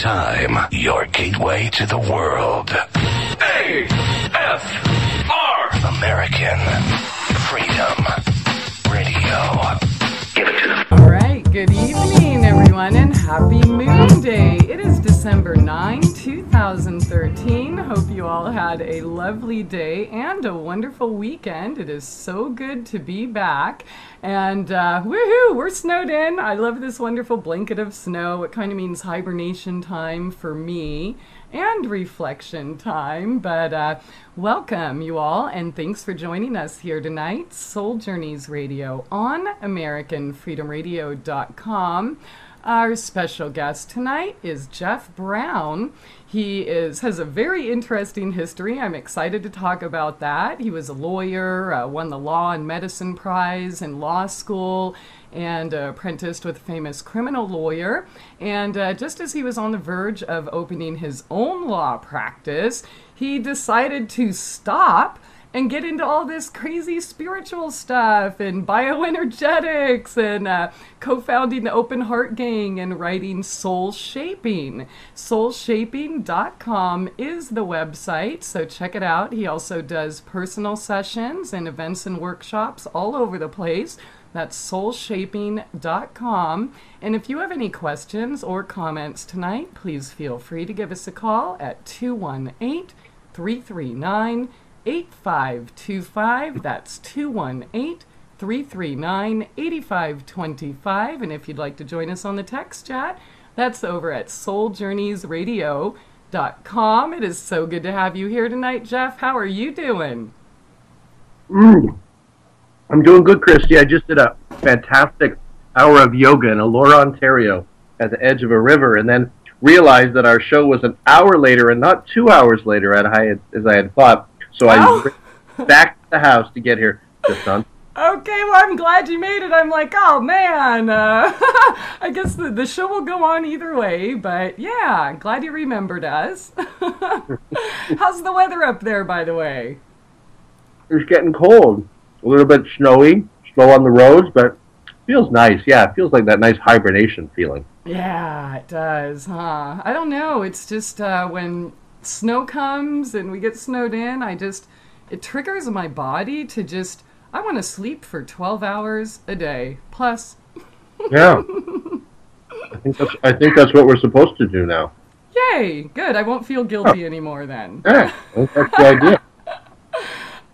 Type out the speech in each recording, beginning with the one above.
time, your gateway to the world. AFR! American Freedom Radio. Give it to them. All right, good evening, everyone, and happy Moon Day. It is December 9, 2013. Hope you all had a lovely day and a wonderful weekend. It is so good to be back. And woohoo, we're snowed in. I love this wonderful blanket of snow. It kind of means hibernation time for me and reflection time. But welcome, you all, and thanks for joining us here tonight. Soul Journeys Radio on AmericanFreedomRadio.com. Our special guest tonight is Jeff Brown. He has a very interesting history. I'm excited to talk about that. He was a lawyer, won the Law and Medicine Prize in law school, and apprenticed with a famous criminal lawyer. And just as he was on the verge of opening his own law practice, he decided to stop and get into all this crazy spiritual stuff and bioenergetics and co-founding the Open Heart Gang and writing Soul Shaping. Soulshaping.com is the website, so check it out. He also does personal sessions and events and workshops all over the place. That's soulshaping.com. And if you have any questions or comments tonight, please feel free to give us a call at 218-339-8525. That's 218-339-8525. And if you'd like to join us on the text chat, that's over at souljourneysradio.com. It is so good to have you here tonight, Jeff. How are you doing? I'm doing good, Christie. I just did a fantastic hour of yoga in Elora, Ontario, at the edge of a river, and then realized that our show was an hour later and not 2 hours later as I had thought. So I ran back to the house to get here just on. Okay, well, I'm glad you made it. I'm like, oh, man. I guess the show will go on either way, but yeah, glad you remembered us. How's the weather up there, by the way? It's getting cold. A little bit snowy, snow on the roads, but feels nice. Yeah, it feels like that nice hibernation feeling. Yeah, it does, huh? I don't know. It's just when snow comes and we get snowed in, it triggers my body to I want to sleep for 12 hours a day plus. Yeah. I think that's what we're supposed to do now. Yay, good. I won't feel guilty anymore then. Yeah, that's the idea.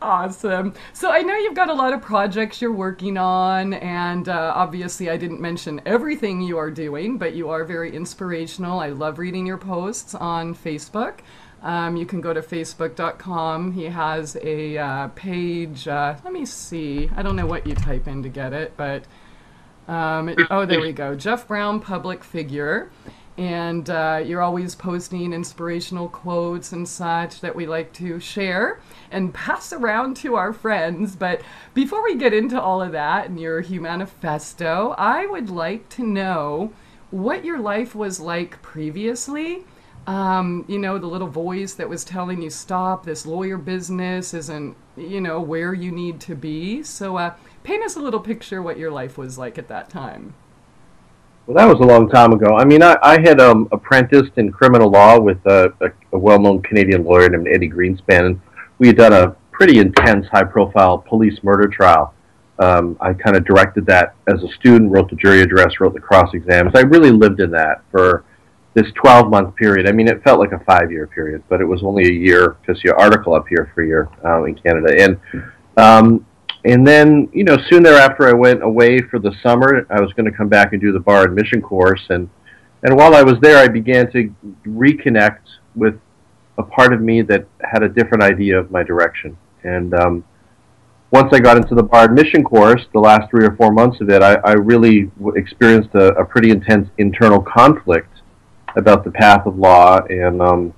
Awesome. So I know you've got a lot of projects you're working on, and obviously I didn't mention everything you are doing, but you are very inspirational. I love reading your posts on Facebook. You can go to facebook.com. He has a page. Let me see. I don't know what you type in to get it, but there we go. Jeff Brown, public figure. And you're always posting inspirational quotes and such that we like to share and pass around to our friends. But before we get into all of that and your Humanifesto, I would like to know what your life was like previously. The little voice that was telling you, stop, this lawyer business isn't, where you need to be. So paint us a little picture what your life was like at that time. Well, that was a long time ago. I mean, I had apprenticed in criminal law with a well-known Canadian lawyer named Eddie Greenspan, and we had done a pretty intense, high-profile police murder trial. I kind of directed that as a student, wrote the jury address, wrote the cross-exams. I really lived in that for this 12-month period. I mean, it felt like a 5-year period, but it was only a year because your article up here for a year in Canada. And then, soon thereafter, I went away for the summer. I was going to come back and do the bar admission course. And while I was there, I began to reconnect with a part of me that had a different idea of my direction. And once I got into the bar admission course, the last 3 or 4 months of it, I really experienced a pretty intense internal conflict about the path of law and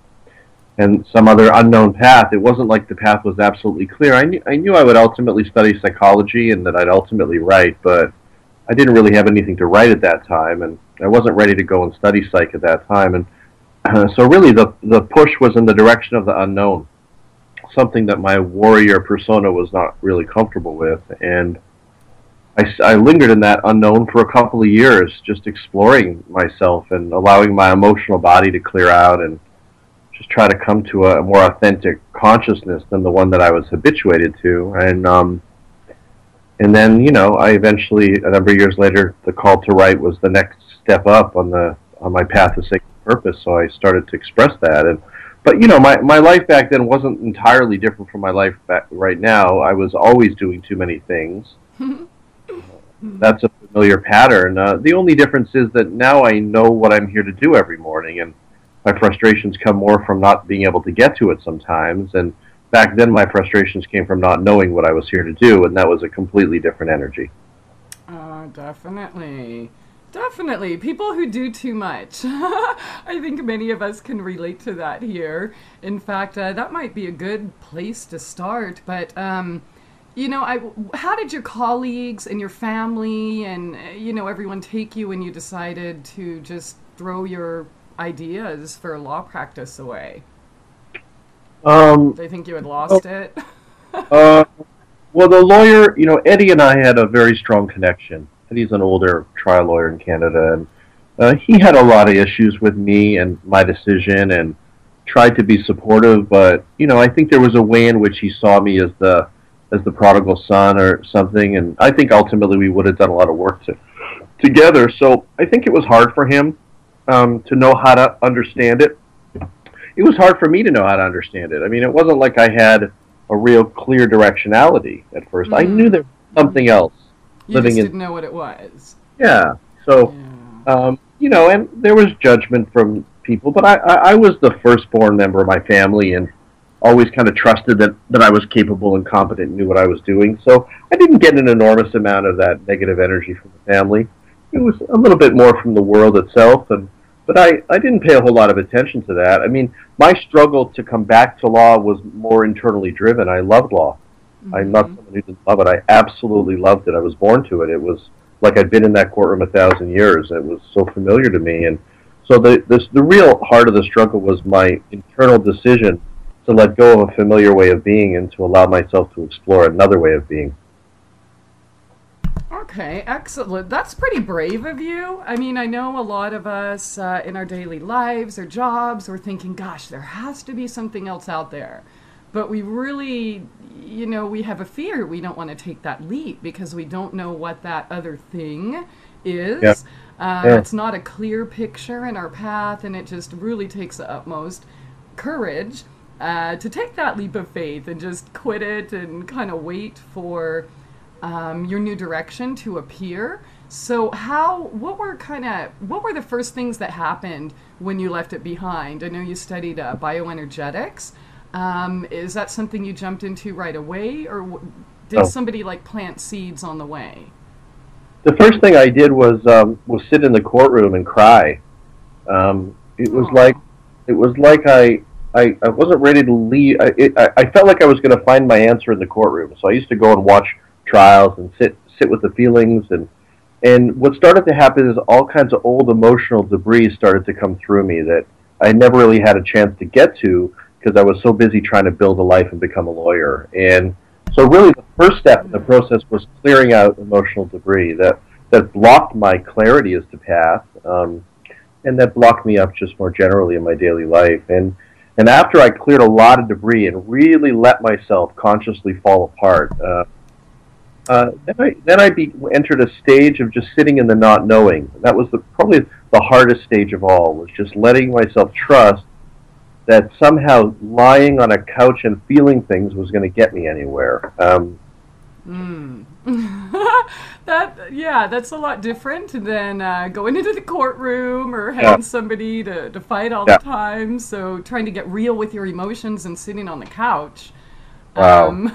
some other unknown path. It wasn't like the path was absolutely clear. I knew I would ultimately study psychology and that I'd ultimately write, but I didn't really have anything to write at that time, and I wasn't ready to go and study psych at that time. And so really the push was in the direction of the unknown, something that my warrior persona was not really comfortable with. And I lingered in that unknown for a couple of years, just exploring myself and allowing my emotional body to clear out and just try to come to a more authentic consciousness than the one that I was habituated to. And then, I eventually, a number of years later, the call to write was the next step up on my path to sacred purpose. So I started to express that. But my life back then wasn't entirely different from my life right now. I was always doing too many things. That's a familiar pattern. The only difference is that now I know what I'm here to do every morning, and my frustrations come more from not being able to get to it sometimes. And back then, my frustrations came from not knowing what I was here to do, and that was a completely different energy. Definitely. Definitely. People who do too much. I think many of us can relate to that here. In fact, that might be a good place to start. But, how did your colleagues and your family and, everyone take you when you decided to just throw your ideas for law practice away? They think you had lost it? Well, the lawyer, Eddie and I had a very strong connection. Eddie's an older trial lawyer in Canada, and he had a lot of issues with me and my decision and tried to be supportive, but, I think there was a way in which he saw me as the prodigal son or something, and I think ultimately we would have done a lot of work together, so I think it was hard for him to know how to understand it. It was hard for me to know how to understand it. I mean, it wasn't like I had a real clear directionality at first. I knew there was something else. You just didn't know what it was. Yeah. So, and there was judgment from people, but I was the firstborn member of my family and always kind of trusted that I was capable and competent and knew what I was doing. So I didn't get an enormous amount of that negative energy from the family. It was a little bit more from the world itself, but I didn't pay a whole lot of attention to that. I mean, my struggle to come back to law was more internally driven. I loved law. I'm not someone who didn't love it. I absolutely loved it. I was born to it. It was like I'd been in that courtroom 1,000 years. It was so familiar to me. And so the real heart of the struggle was my internal decision to let go of a familiar way of being and to allow myself to explore another way of being. Okay, excellent. That's pretty brave of you. I mean, I know a lot of us in our daily lives or jobs, we're thinking, gosh, there has to be something else out there. But we really, we have a fear. We don't want to take that leap because we don't know what that other thing is. Yeah. It's not a clear picture in our path, and it just really takes the utmost courage to take that leap of faith and just quit it and kind of wait for your new direction to appear. So what were the first things that happened when you left it behind? I know you studied bioenergetics. Is that something you jumped into right away, or did somebody plant seeds on the way? The first thing I did was sit in the courtroom and cry. It was like I wasn't ready to leave. I felt like I was going to find my answer in the courtroom. So I used to go and watch trials and sit with the feelings, and what started to happen is all kinds of old emotional debris started to come through me that I never really had a chance to get to because I was so busy trying to build a life and become a lawyer. And so really the first step in the process was clearing out emotional debris that blocked my clarity as to path, and that blocked me up just more generally in my daily life. And after I cleared a lot of debris and really let myself consciously fall apart, then I entered a stage of just sitting in the not knowing. That was probably the hardest stage of all, was just letting myself trust that somehow lying on a couch and feeling things was going to get me anywhere. That's a lot different than going into the courtroom or having somebody to fight all the time. So trying to get real with your emotions and sitting on the couch. Wow.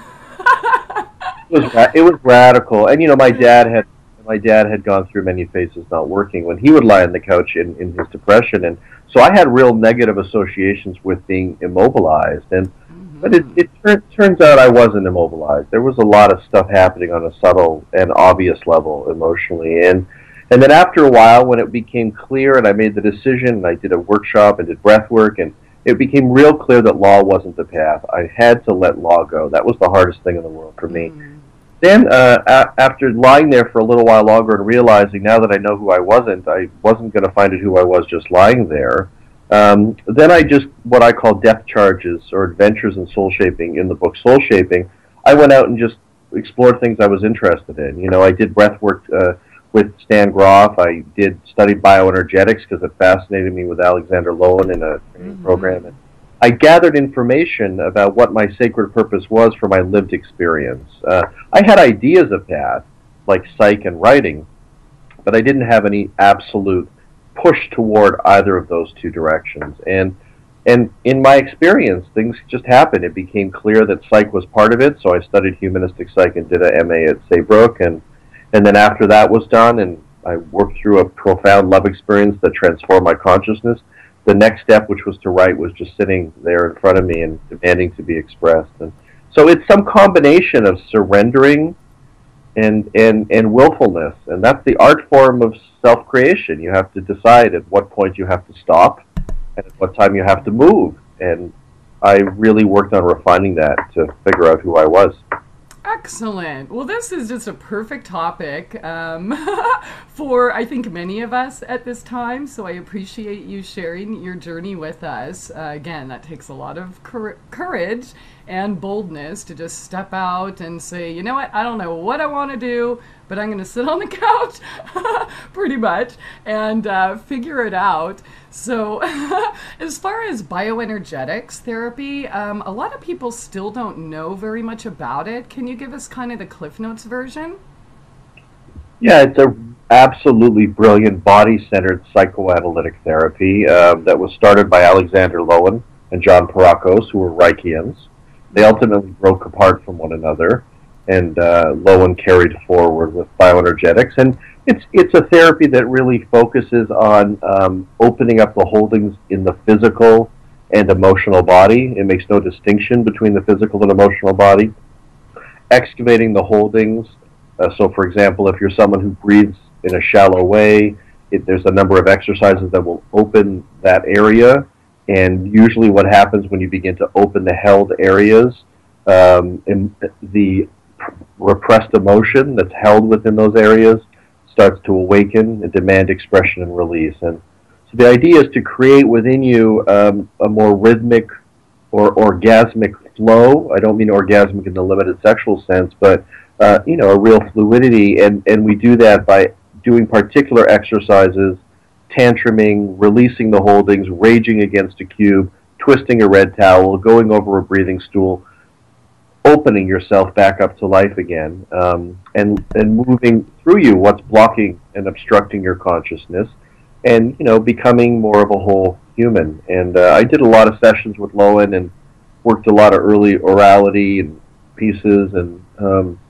It was radical. And my dad had gone through many phases not working when he would lie on the couch in his depression, and so I had real negative associations with being immobilized. But it turns out I wasn't immobilized. There was a lot of stuff happening on a subtle and obvious level emotionally, and then after a while, when it became clear and I made the decision and I did a workshop and did breath work, and it became real clear that law wasn't the path. I had to let law go. That was the hardest thing in the world for me. Then, after lying there for a little while longer and realizing now that I know who I wasn't going to find out who I was just lying there. Then I just, what I call depth charges or adventures in soul shaping in the book Soul Shaping. I went out and just explored things I was interested in. You know, I did breath work with Stan Groff. I studied bioenergetics because it fascinated me with Alexander Lowen in a training program. And I gathered information about what my sacred purpose was for my lived experience. I had ideas of that, like psych and writing, but I didn't have any absolute push toward either of those two directions. And in my experience, things just happened. It became clear that psych was part of it, so I studied humanistic psych and did a MA at Saybrook. And then after that was done, and I worked through a profound love experience that transformed my consciousness, the next step, which was to write, was just sitting there in front of me and demanding to be expressed. And so it's some combination of surrendering and willfulness, and that's the art form of self-creation. You have to decide at what point you have to stop and at what time you have to move. And I really worked on refining that to figure out who I was. Excellent. Well, this is just a perfect topic for, I think, many of us at this time. So I appreciate you sharing your journey with us. Again, that takes a lot of courage and boldness to just step out and say, you know what, I don't know what I want to do, but I'm going to sit on the couch pretty much and figure it out. So as far as bioenergetics therapy, a lot of people still don't know very much about it. Can you give us kind of the Cliff Notes version? Yeah, it's a absolutely brilliant body-centered psychoanalytic therapy that was started by Alexander Lowen and John Parakos, who were Reichians. They ultimately broke apart from one another, and Lowen carried forward with bioenergetics. And it's a therapy that really focuses on opening up the holdings in the physical and emotional body. It makes no distinction between the physical and emotional body. Excavating the holdings. So, for example, if you're someone who breathes in a shallow way, there's a number of exercises that will open that area. And usually what happens when you begin to open the held areas, the repressed emotion that's held within those areas starts to awaken and demand expression and release. And so the idea is to create within you a more rhythmic or orgasmic flow. I don't mean orgasmic in the limited sexual sense, but a real fluidity. And we do that by doing particular exercises, tantruming, releasing the holdings, raging against a cube, twisting a red towel, going over a breathing stool, opening yourself back up to life again, and moving through you what's blocking and obstructing your consciousness, and becoming more of a whole human. And I did a lot of sessions with Lowen and worked a lot of early orality and pieces, and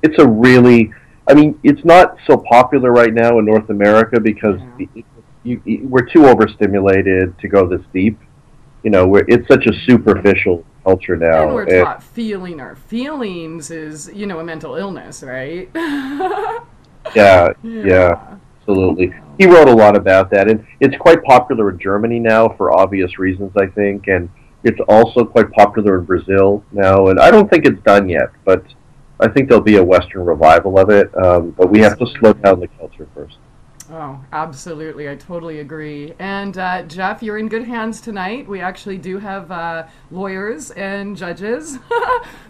it's a really, it's not so popular right now in North America because we're too overstimulated to go this deep. It's such a superficial culture now. And we're taught feeling our feelings is, a mental illness, right? Yeah, absolutely. He wrote a lot about that, and it's quite popular in Germany now for obvious reasons, I think, and it's also quite popular in Brazil now, and I don't think it's done yet, but I think there'll be a Western revival of it, but we have to slow down the culture first. Oh, absolutely. I totally agree. And Jeff, you're in good hands tonight. We actually do have lawyers and judges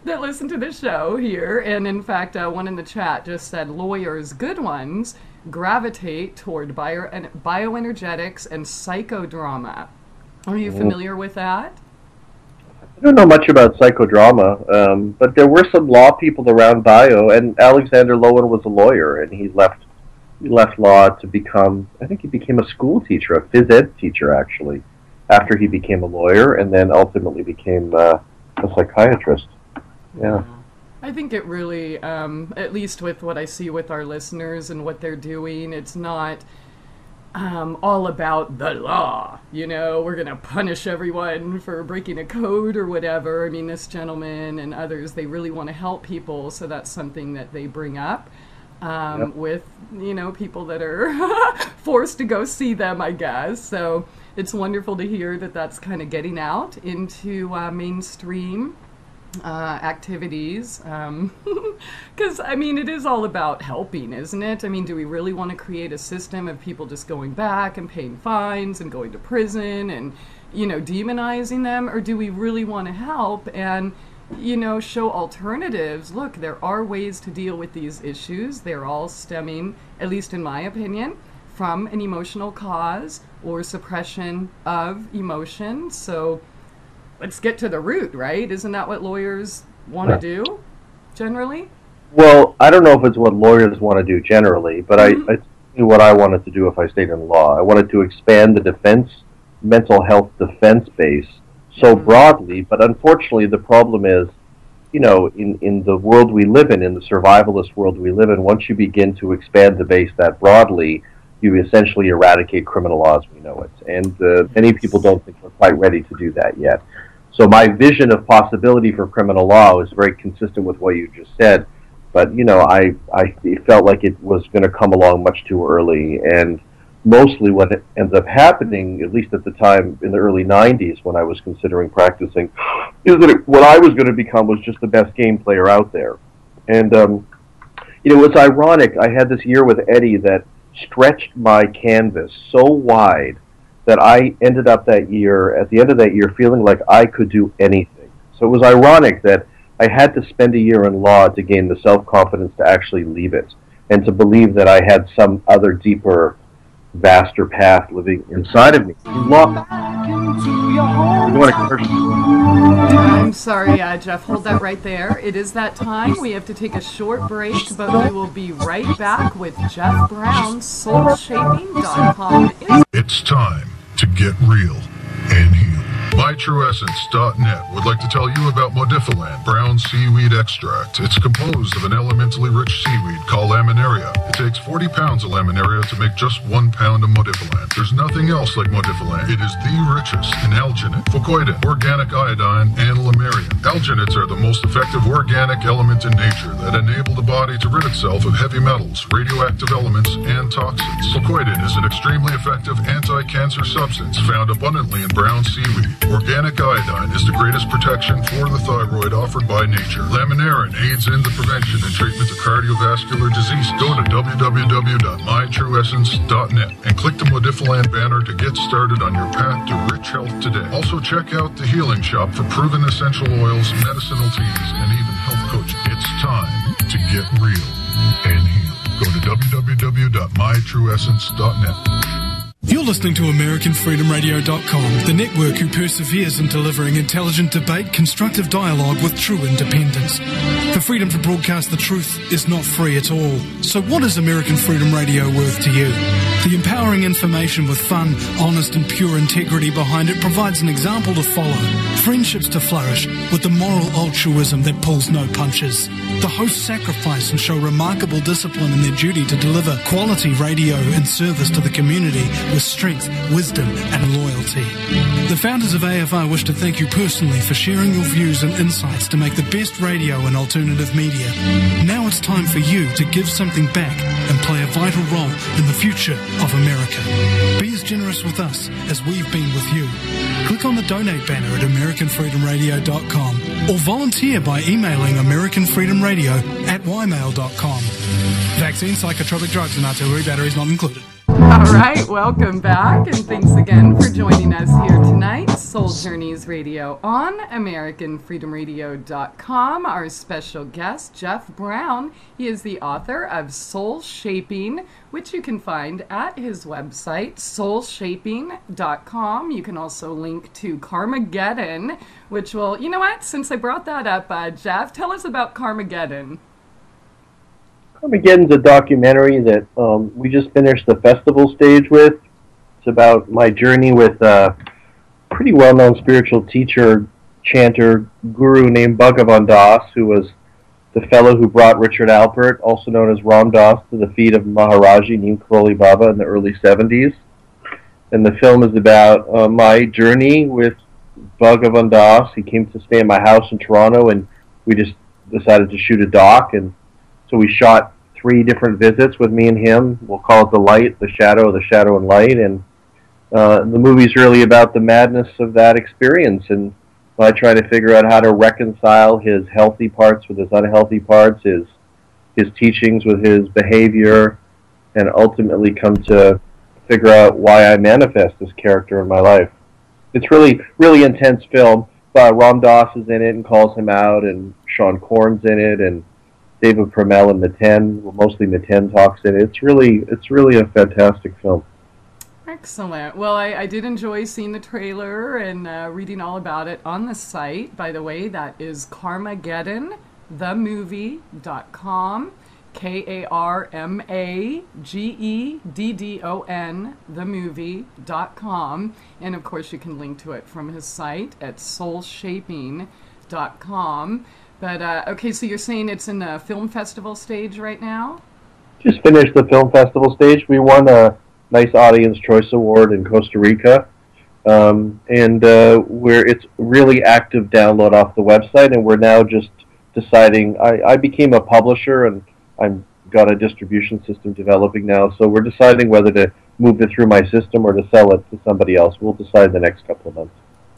that listen to the show here. And in fact, one in the chat just said lawyers, good ones, gravitate toward bioenergetics and psychodrama. Are you familiar with that? I don't know much about psychodrama, but there were some law people around bio, and Alexander Lowen was a lawyer, and he left law to become, I think he became a school teacher, a phys ed teacher actually, after he became a lawyer, and then ultimately became a psychiatrist. Yeah. I think it really, at least with what I see with our listeners and what they're doing, it's not all about the law. We're going to punish everyone for breaking a code or whatever. I mean, this gentleman and others, they really want to help people, so that's something that they bring up. With, people that are forced to go see them, I guess. So it's wonderful to hear that that's kind of getting out into mainstream. activities, because I mean, it is all about helping, isn't it? I mean, do we really want to create a system of people just going back and paying fines and going to prison and, you know, demonizing them, or do we really want to help and, you know, show alternatives? Look, there are ways to deal with these issues. They're all stemming, at least in my opinion, from an emotional cause or suppression of emotion. So let's get to the root, right? Isn't that what lawyers want to do, generally? Well, I don't know if it's what lawyers want to do generally, but I knew what I wanted to do if I stayed in law. I wanted to expand the mental health defense base so broadly, but unfortunately the problem is, you know, in the world we live in the survivalist world we live in, once you begin to expand the base that broadly, you essentially eradicate criminal law as we know it. And many people don't think we're quite ready to do that yet. So my vision of possibility for criminal law is very consistent with what you just said. But, you know, I felt like it was going to come along much too early. And mostly what ends up happening, at least at the time in the early 90s when I was considering practicing, is that what I was going to become was just the best game player out there. And, you know, it's ironic. I had this year with Eddie that stretched my canvas so wide that I ended up that year, at the end of that year, feeling like I could do anything. So it was ironic that I had to spend a year in law to gain the self-confidence to actually leave it and to believe that I had some other deeper, vaster path living inside of me. I'm sorry, Jeff, hold that right there. It is that time. We have to take a short break, but we will be right back with Jeff Brown, soulshaping.com. It's time to get real and heal. MyTrueEssence.net would like to tell you about Modifiland Brown Seaweed Extract. It's composed of an elementally rich seaweed called laminaria. It takes 40 pounds of laminaria to make just 1 pound of Modifiland. There's nothing else like Modifiland. It is the richest in alginate, fucoidin, organic iodine, and lamarian. Alginates are the most effective organic element in nature that enable the body to rid itself of heavy metals, radioactive elements, and toxins. Fucoidin is an extremely effective anti-cancer substance found abundantly in brown seaweed. Organic iodine is the greatest protection for the thyroid offered by nature. Laminarin aids in the prevention and treatment of cardiovascular disease. Go to www.mytrueessence.net and click the Modifiland banner to get started on your path to rich health today. Also check out the Healing Shop for proven essential oils, medicinal teas, and even health coaching. It's time to get real and heal. Go to www.mytrueessence.net. You're listening to AmericanFreedomRadio.com, the network who perseveres in delivering intelligent debate, constructive dialogue with true independence. The freedom to broadcast the truth is not free at all. So what is American Freedom Radio worth to you? The empowering information with fun, honest and pure integrity behind it provides an example to follow, friendships to flourish, with the moral altruism that pulls no punches. The hosts sacrifice and show remarkable discipline in their duty to deliver quality radio and service to the community with strength, wisdom, and loyalty. The founders of AFR wish to thank you personally for sharing your views and insights to make the best radio and alternative media. Now it's time for you to give something back and play a vital role in the future of America. Be as generous with us as we've been with you. Click on the donate banner at AmericanFreedomRadio.com or volunteer by emailing AmericanFreedomRadio@ymail.com. Vaccine, psychotropic drugs, and artillery batteries not included. All right, welcome back, and thanks again for joining us here tonight. Soul Journeys Radio on AmericanFreedomRadio.com. Our special guest, Jeff Brown. He is the author of Soul Shaping, which you can find at his website, soulshaping.com. You can also link to Carmageddon, which will, you know what, since I brought that up, Jeff, tell us about Carmageddon. Carmageddon's a documentary that we just finished the festival stage with. It's about my journey with a pretty well-known spiritual teacher, chanter, guru named Bhagavan Das, who was the fellow who brought Richard Alpert, also known as Ram Das, to the feet of Maharaji Neem Karoli Baba in the early 70s. And the film is about my journey with Bhagavan Das. He came to stay at my house in Toronto, and we just decided to shoot a doc, and so we shot 3 different visits with me and him. We'll call it the light, the shadow, and light. And the movie's really about the madness of that experience and I try to figure out how to reconcile his healthy parts with his unhealthy parts, his teachings with his behavior, and ultimately come to figure out why I manifest this character in my life. It's really intense film. Ram Dass is in it and calls him out, and Sean Corn's in it, and David Permel and Miten, well, mostly Miten talks in it. It's really a fantastic film. Excellent. Well, I did enjoy seeing the trailer and reading all about it on the site. By the way, that is Carmageddon.com. Karmageddon, themovie.com. And of course, you can link to it from his site at soulshaping.com. But, okay, so you're saying it's in the film festival stage right now? Just finished the film festival stage. We won a nice Audience Choice Award in Costa Rica. It's really active download off the website, and we're now just deciding. I became a publisher, and I've got a distribution system developing now, so we're deciding whether to move it through my system or to sell it to somebody else. We'll decide the next couple of months.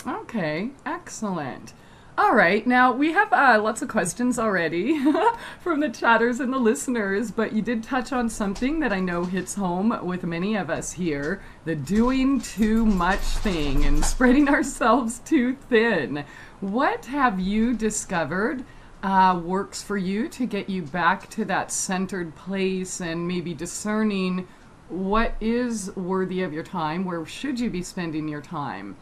Okay, excellent. All right, now we have lots of questions already from the chatters and the listeners, but you did touch on something that I know hits home with many of us here, the doing too much thing and spreading ourselves too thin. What have you discovered works for you to get you back to that centered place and maybe discerning what is worthy of your time, where should you be spending your time?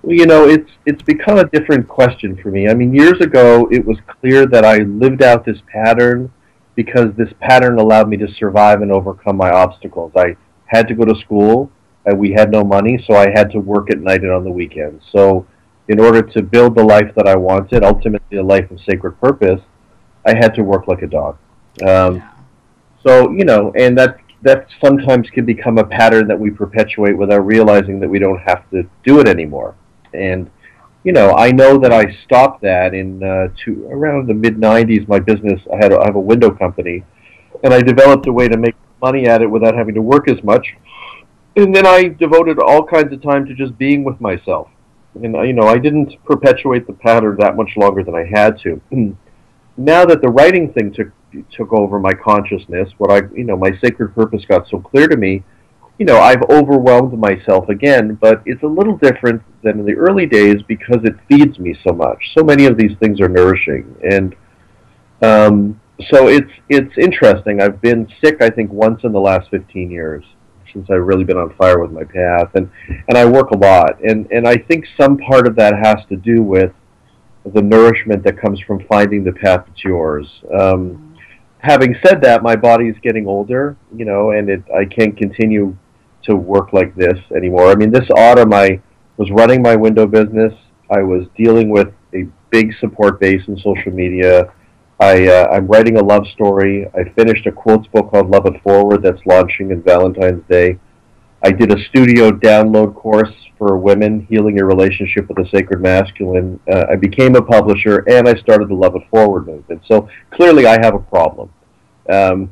Well, it's become a different question for me. I mean, years ago, it was clear that I lived out this pattern because this pattern allowed me to survive and overcome my obstacles. I had to go to school, and we had no money, so I had to work at night and on the weekends. So in order to build the life that I wanted, ultimately a life of sacred purpose, I had to work like a dog. So, and that sometimes can become a pattern that we perpetuate without realizing that we don't have to do it anymore. And, I know that I stopped that in around the mid-'90s. My business, I have a window company, and I developed a way to make money at it without having to work as much. And then I devoted all kinds of time to just being with myself. And, I didn't perpetuate the pattern that much longer than I had to. Now that the writing thing took over my consciousness, my sacred purpose got so clear to me, I've overwhelmed myself again, but it's a little different than in the early days because it feeds me so much. So many of these things are nourishing. And so it's interesting. I've been sick, I think, once in the last 15 years. Since I've really been on fire with my path, and I work a lot, and I think some part of that has to do with the nourishment that comes from finding the path that's yours. Having said that, my body's getting older, and I can't continue to work like this anymore. I mean, this autumn I was running my window business. I was dealing with a big support base in social media. I'm writing a love story. I finished a quotes book called Love It Forward that's launching in Valentine's Day. I did a studio download course for women, healing your relationship with the sacred masculine. I became a publisher, and I started the Love It Forward movement. So clearly I have a problem. That's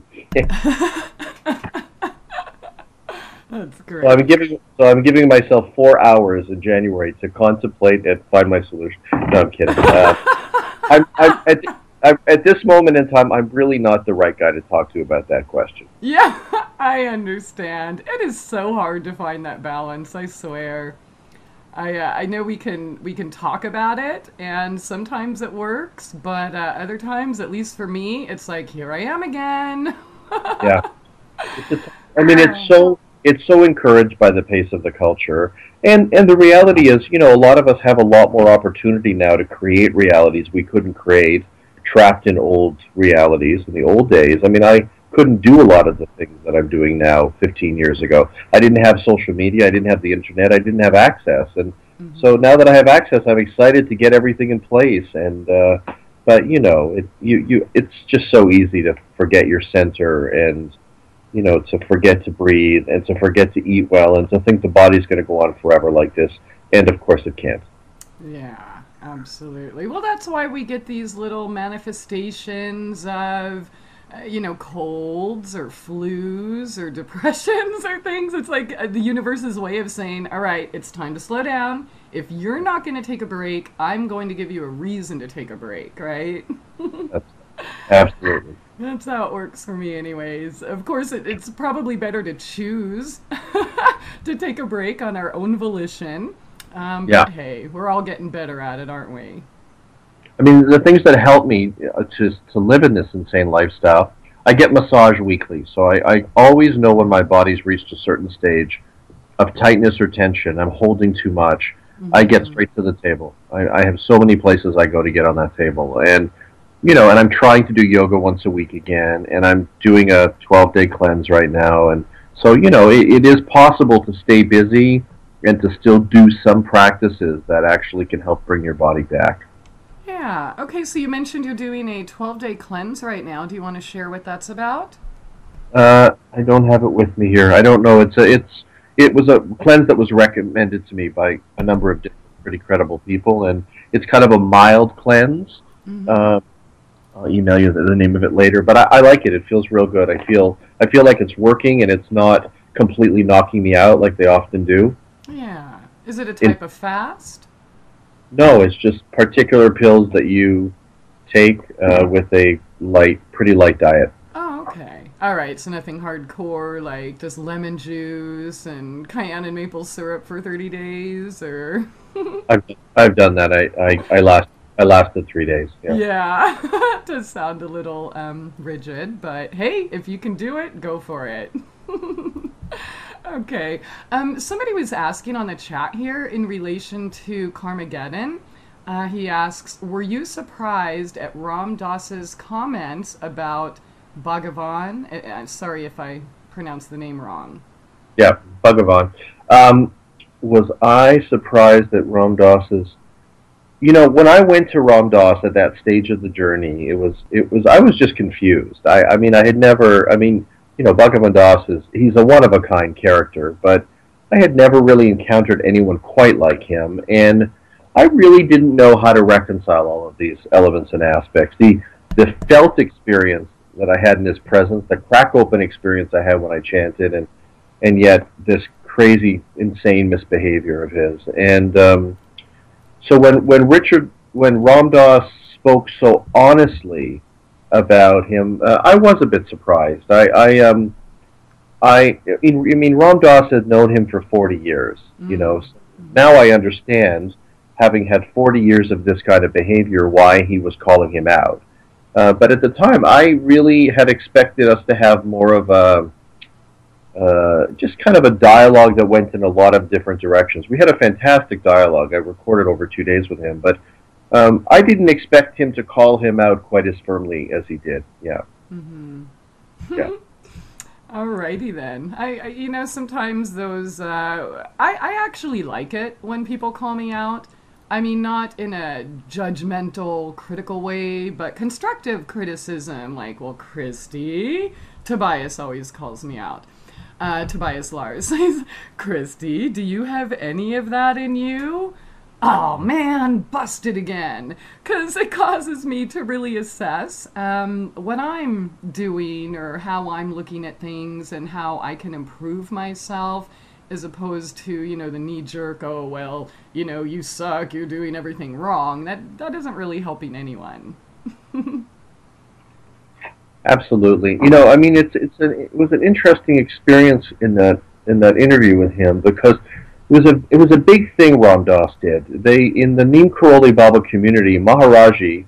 great. So I'm giving myself 4 hours in January to contemplate and find my solution. No, I'm kidding. At this moment in time, I'm really not the right guy to talk to about that question. Yeah, I understand. It is so hard to find that balance, I swear. I know we can talk about it, and sometimes it works, but other times, at least for me, it's like, here I am again. Yeah. It's so encouraged by the pace of the culture. And the reality is, a lot of us have a lot more opportunity now to create realities we couldn't create, trapped in old realities in the old days. I mean, I couldn't do a lot of the things that I'm doing now 15 years ago. I didn't have social media. I didn't have the internet. I didn't have access. And so now that I have access, I'm excited to get everything in place. And but it's just so easy to forget your center and to forget to breathe and to forget to eat well and to think the body's going to go on forever like this. And of course it can't. Yeah, absolutely. Well, that's why we get these little manifestations of colds or flus or depressions or things. It's like the universe's way of saying, all right, it's time to slow down. If you're not going to take a break, I'm going to give you a reason to take a break, right? Absolutely. That's how it works for me anyways. Of course, it's probably better to choose to take a break on our own volition. But hey, we're all getting better at it, aren't we? I mean, the things that help me to live in this insane lifestyle, I get massage weekly, so I always know when my body's reached a certain stage of tightness or tension, I'm holding too much, I get straight to the table. I have so many places I go to get on that table, and and I'm trying to do yoga once a week again, and I'm doing a 12-day cleanse right now, and so, it is possible to stay busy and to still do some practices that actually can help bring your body back. Yeah. Okay, so you mentioned you're doing a 12-day cleanse right now. Do you want to share what that's about? I don't have it with me here. I don't know. It was a cleanse that was recommended to me by a number of different pretty credible people, and it's kind of a mild cleanse. Mm-hmm. I'll email you the name of it later, but I like it. It feels real good. I feel like it's working, and it's not completely knocking me out like they often do. Yeah. Is it a type of fast? No, it's just particular pills that you take with a pretty light diet. Oh, okay. All right, so nothing hardcore, like just lemon juice and cayenne and maple syrup for 30 days, or... I've done that. I lasted 3 days. Yeah. It does sound a little rigid, but hey, if you can do it, go for it. Okay. Somebody was asking on the chat here in relation to Carmageddon. He asks, were you surprised at Ram Dass's comments about Bhagavan? Sorry if I pronounced the name wrong. Yeah, Bhagavan. Was I surprised at Ram Dass's... when I went to Ram Dass at that stage of the journey, I was just confused. Bhagavan Das he's a one-of-a-kind character, but I had never really encountered anyone quite like him, and I really didn't know how to reconcile all of these elements and aspects. The felt experience that I had in his presence, the crack-open experience I had when I chanted, and yet this crazy, insane misbehavior of his. And so when Ram Dass spoke so honestly about him, I was a bit surprised. Ram Dass had known him for 40 years. So now I understand, having had 40 years of this kind of behavior, why he was calling him out. But at the time, I really had expected us to have more of just kind of a dialogue that went in a lot of different directions. We had a fantastic dialogue. I recorded over 2 days with him, but I didn't expect him to call him out quite as firmly as he did. Yeah. Mm-hmm. Yeah. Alrighty then. I sometimes those I actually like it when people call me out. I mean, not in a judgmental, critical way, but constructive criticism. Like, well, Christie, Tobias always calls me out. Tobias Lars says, Christie, do you have any of that in you? Oh man, busted again. Because it causes me to really assess what I'm doing or how I'm looking at things and how I can improve myself, as opposed to, the knee-jerk, oh, well, you suck, you're doing everything wrong. That isn't really helping anyone. Absolutely. It was an interesting experience in that interview with him, because it was a big thing Ram Dass did. In the Neem Karoli Baba community, Maharaji,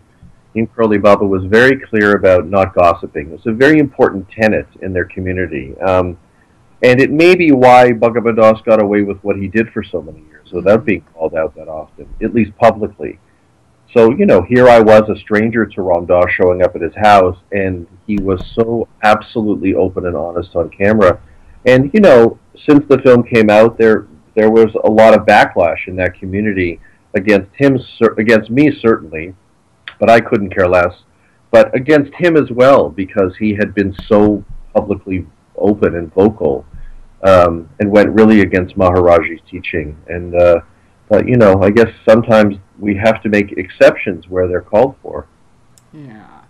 Neem Karoli Baba, was very clear about not gossiping. It was a very important tenet in their community. And it may be why Bhagavan Das got away with what he did for so many years, without being called out that often, at least publicly. So, here I was, a stranger to Ram Dass, showing up at his house, and he was so absolutely open and honest on camera. And, since the film came out, there was a lot of backlash in that community against him, against me certainly, but I couldn't care less, but against him as well, because he had been so publicly open and vocal, and went really against Maharaji's teaching. And but I guess sometimes we have to make exceptions where they're called for. Yeah.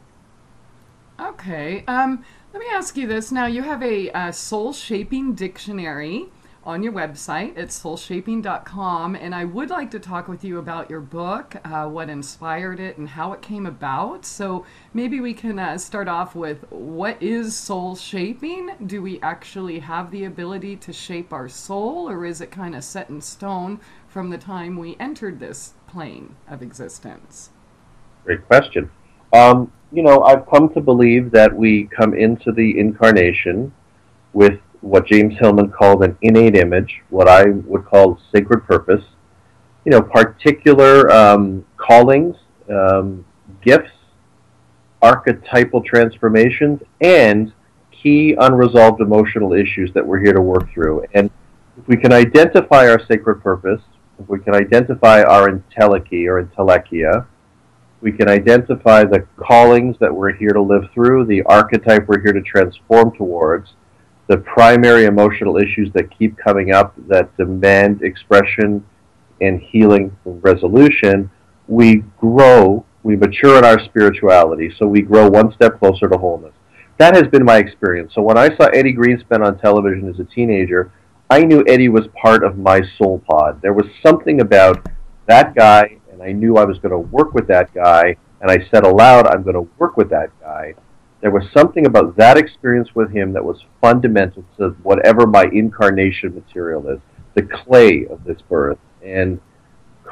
Okay. Okay. Let me ask you this. Now, you have a soul-shaping dictionary on your website. It's soulshaping.com, and I would like to talk with you about your book, what inspired it, and how it came about. So maybe we can start off with, what is soul shaping? Do we actually have the ability to shape our soul, or is it kind of set in stone from the time we entered this plane of existence? Great question. I've come to believe that we come into the incarnation with what James Hillman called an innate image, what I would call sacred purpose, particular callings, gifts, archetypal transformations, and key unresolved emotional issues that we're here to work through. And if we can identify our sacred purpose, if we can identify our entelechy or intelechia, we can identify the callings that we're here to live through, the archetype we're here to transform towards, the primary emotional issues that keep coming up that demand expression and healing and resolution, we grow, we mature in our spirituality, so we grow one step closer to wholeness. That has been my experience. So when I saw Eddie Greenspan on television as a teenager, I knew Eddie was part of my soul pod. There was something about that guy, and I knew I was going to work with that guy, and I said aloud, I'm going to work with that guy. There was something about that experience with him that was fundamental to whatever my incarnation material is, the clay of this birth. And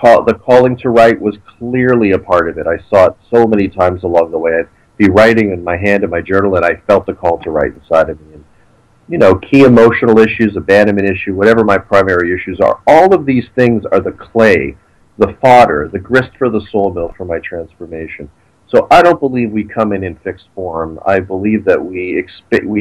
the calling to write was clearly a part of it. I saw it so many times along the way. I'd be writing in my hand in my journal, and I felt the call to write inside of me. And, key emotional issues, abandonment issue, whatever my primary issues are, all of these things are the clay, the fodder, the grist for the soul mill for my transformation. So I don't believe we come in fixed form. I believe that we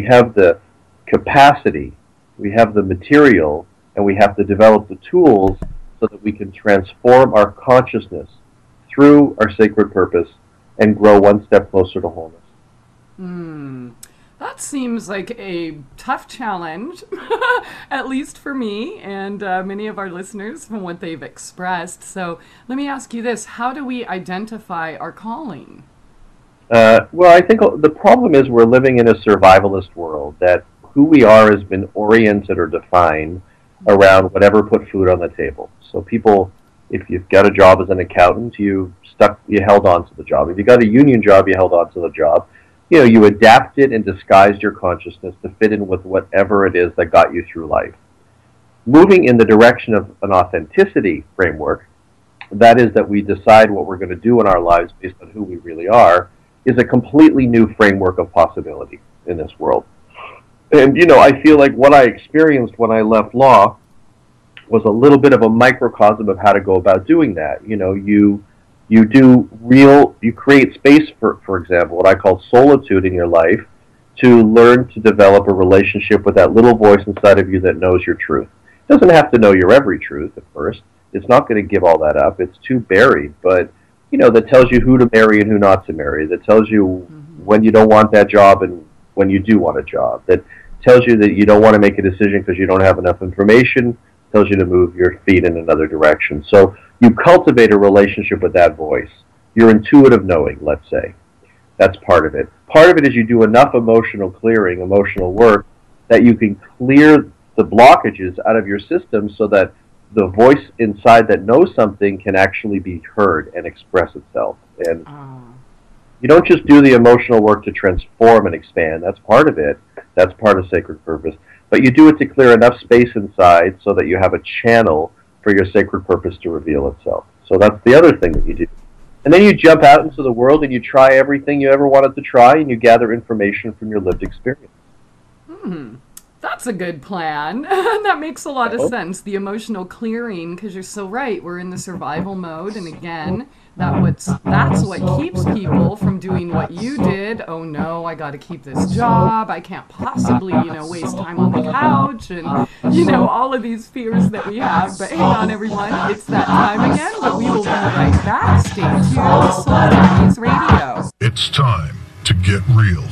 have the capacity, we have the material, and we have to develop the tools so that we can transform our consciousness through our sacred purpose and grow one step closer to wholeness. That seems like a tough challenge, at least for me and many of our listeners from what they've expressed. So let me ask you this. How do we identify our calling? Well, I think the problem is we're living in a survivalist world, that who we are has been oriented or defined around whatever put food on the table. So people, if you've got a job as an accountant, you held on to the job. If you got a union job, you held on to the job. You adapted and disguised your consciousness to fit in with whatever it is that got you through life. Moving in the direction of an authenticity framework, that is that we decide what we're going to do in our lives based on who we really are, is a completely new framework of possibility in this world. And, I feel like what I experienced when I left law was a little bit of a microcosm of how to go about doing that. You create space for example, what I call solitude in your life, to learn to develop a relationship with that little voice inside of you that knows your truth. It doesn't have to know your every truth at first. It's not going to give all that up. It's too buried. But, that tells you who to marry and who not to marry. That tells you when you don't want that job and when you do want a job. That tells you that you don't want to make a decision because you don't have enough information. Tells you to move your feet in another direction. So you cultivate a relationship with that voice. Your intuitive knowing, let's say. That's part of it. Part of it is you do enough emotional clearing, emotional work, that you can clear the blockages out of your system so that the voice inside that knows something can actually be heard and express itself. And you don't just do the emotional work to transform and expand. That's part of it. That's part of sacred purpose. But you do it to clear enough space inside so that you have a channel for your sacred purpose to reveal itself. So that's the other thing that you do. And then you jump out into the world and you try everything you ever wanted to try, and you gather information from your lived experience. That's a good plan. That makes a lot of sense. The emotional clearing, because you're so right. We're in the survival mode, and again, that's what keeps people from doing what you did. Oh no, I got to keep this job. I can't possibly, waste time on the couch, and all of these fears that we have. But hang on, everyone, it's that time again. But we will be right back. Stay tuned to Soul Daddies Radio. It's time to get real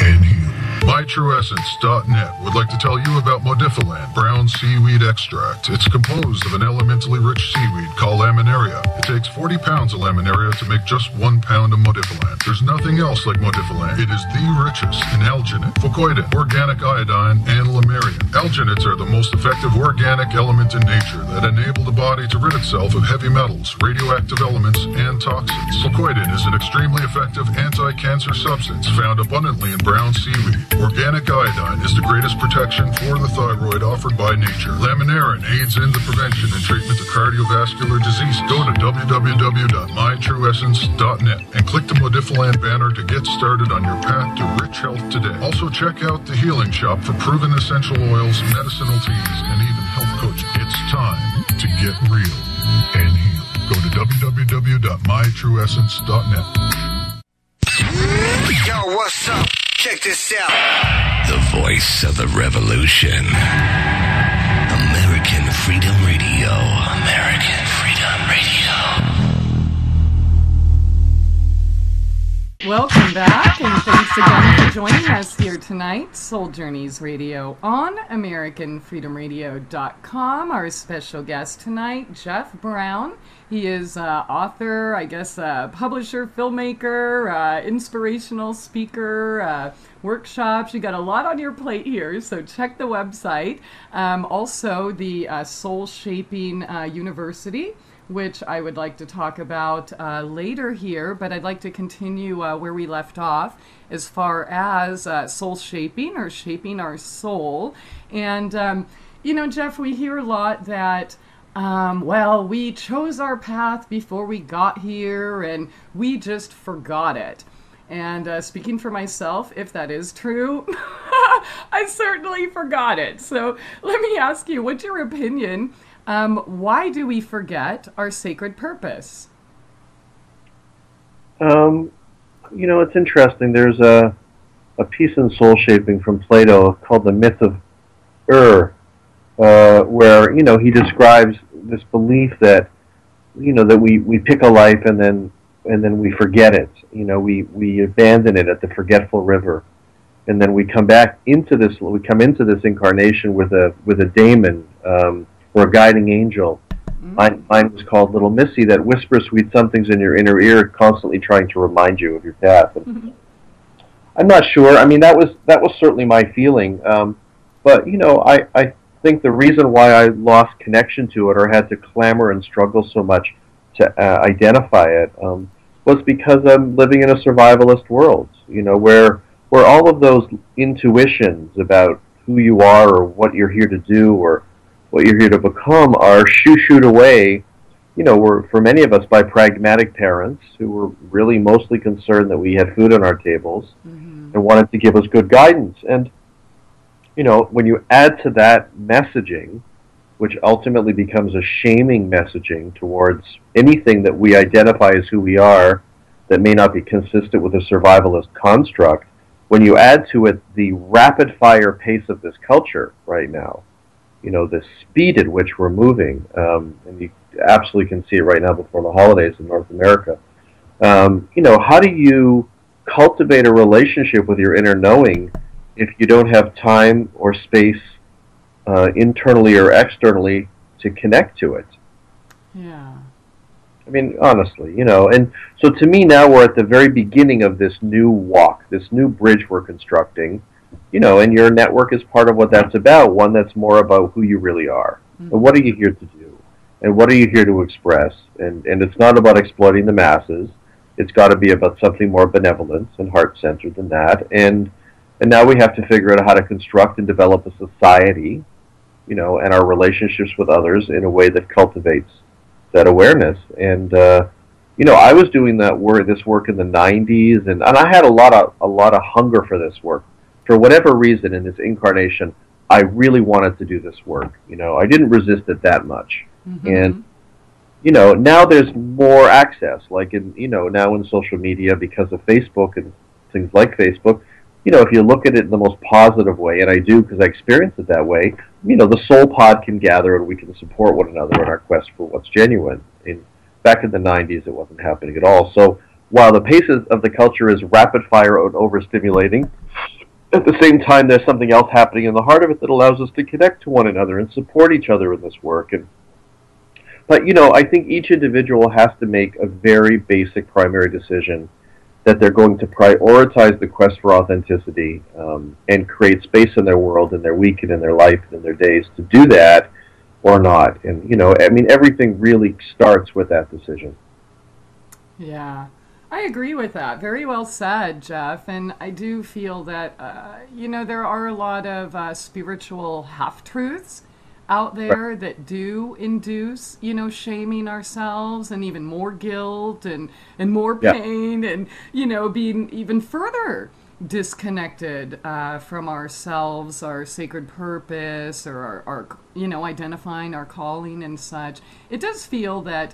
and heal. MyTrueEssence.net would like to tell you about Modifiland brown seaweed extract. It's composed of an elementally rich seaweed called laminaria. It takes 40 pounds of laminaria to make just 1 pound of Modifiland. There's nothing else like Modifiland. It is the richest in alginate, fucoidin, organic iodine, and lamarian. Alginates are the most effective organic element in nature that enable the body to rid itself of heavy metals, radioactive elements, and toxins. Fucoidin is an extremely effective anti-cancer substance found abundantly in brown seaweed. Organic iodine is the greatest protection for the thyroid offered by nature. Laminarin aids in the prevention and treatment of cardiovascular disease. Go to www.mytrueessence.net and click the Modifiland banner to get started on your path to rich health today. Also check out the Healing Shop for proven essential oils, medicinal teas, and even health coaching. It's time to get real and heal. Go to www.mytrueessence.net. Yo, what's up? Check this out. The voice of the revolution. American Freedom Radio. American Freedom Radio. Welcome back, and thanks again for joining us here tonight. Soul Journeys Radio on AmericanFreedomRadio.com. Our special guest tonight, Jeff Brown. He is author, publisher, filmmaker, inspirational speaker, workshops. You got a lot on your plate here, so check the website. Also, the Soul Shaping University, which I would like to talk about later here, but I'd like to continue where we left off as far as soul shaping, or shaping our soul. And, Jeff, we hear a lot that we chose our path before we got here and we just forgot it. And speaking for myself, if that is true, I certainly forgot it. So let me ask you, what's your opinion? Why do we forget our sacred purpose? It's interesting. There's a piece in Soul Shaping from Plato called The Myth of where, he describes this belief that, that we pick a life and then we forget it. We abandon it at the forgetful river. And then we come into this incarnation with a daemon, or a guiding angel. Mine was called Little Missy, that whispers sweet somethings in your inner ear, constantly trying to remind you of your path. And I'm not sure. I mean, that was certainly my feeling. But I think the reason why I lost connection to it, or had to clamor and struggle so much to identify it, was because I'm living in a survivalist world. Where all of those intuitions about who you are, or what you're here to do, or what you're here to become, are shoo-shooed away, for many of us, by pragmatic parents who were really mostly concerned that we had food on our tables, and wanted to give us good guidance. And, when you add to that messaging, which ultimately becomes a shaming messaging towards anything that we identify as who we are that may not be consistent with a survivalist construct, when you add to it the rapid-fire pace of this culture right now, the speed at which we're moving, and you absolutely can see it right now before the holidays in North America. How do you cultivate a relationship with your inner knowing if you don't have time or space, internally or externally, to connect to it? Yeah. I mean, honestly, and so to me now we're at the very beginning of this new walk, this new bridge we're constructing. And your network is part of what that's about, one that's more about who you really are. And what are you here to do? And what are you here to express? And it's not about exploiting the masses. It's got to be about something more benevolent and heart-centered than that. And now we have to figure out how to construct and develop a society, and our relationships with others in a way that cultivates that awareness. And, I was doing this work in the 90s, and I had a lot of hunger for this work. For whatever reason, in this incarnation, I really wanted to do this work. I didn't resist it that much. And, now there's more access, like now in social media, because of Facebook and things like Facebook. If you look at it in the most positive way, and I do because I experience it that way, the soul pod can gather and we can support one another in our quest for what's genuine. Back in the 90s, it wasn't happening at all. So while the pace of the culture is rapid fire and overstimulating, at the same time, there's something else happening in the heart of it that allows us to connect to one another and support each other in this work. But, I think each individual has to make a very basic primary decision that they're going to prioritize the quest for authenticity and create space in their world, in their week, and in their life, and in their days to do that or not. And, everything really starts with that decision. Yeah. I agree with that. Very well said, Jeff. And I do feel that, there are a lot of spiritual half-truths out there that do induce, shaming ourselves and even more guilt and more pain and, being even further disconnected from ourselves, our sacred purpose, or our identifying our calling and such. It does feel that,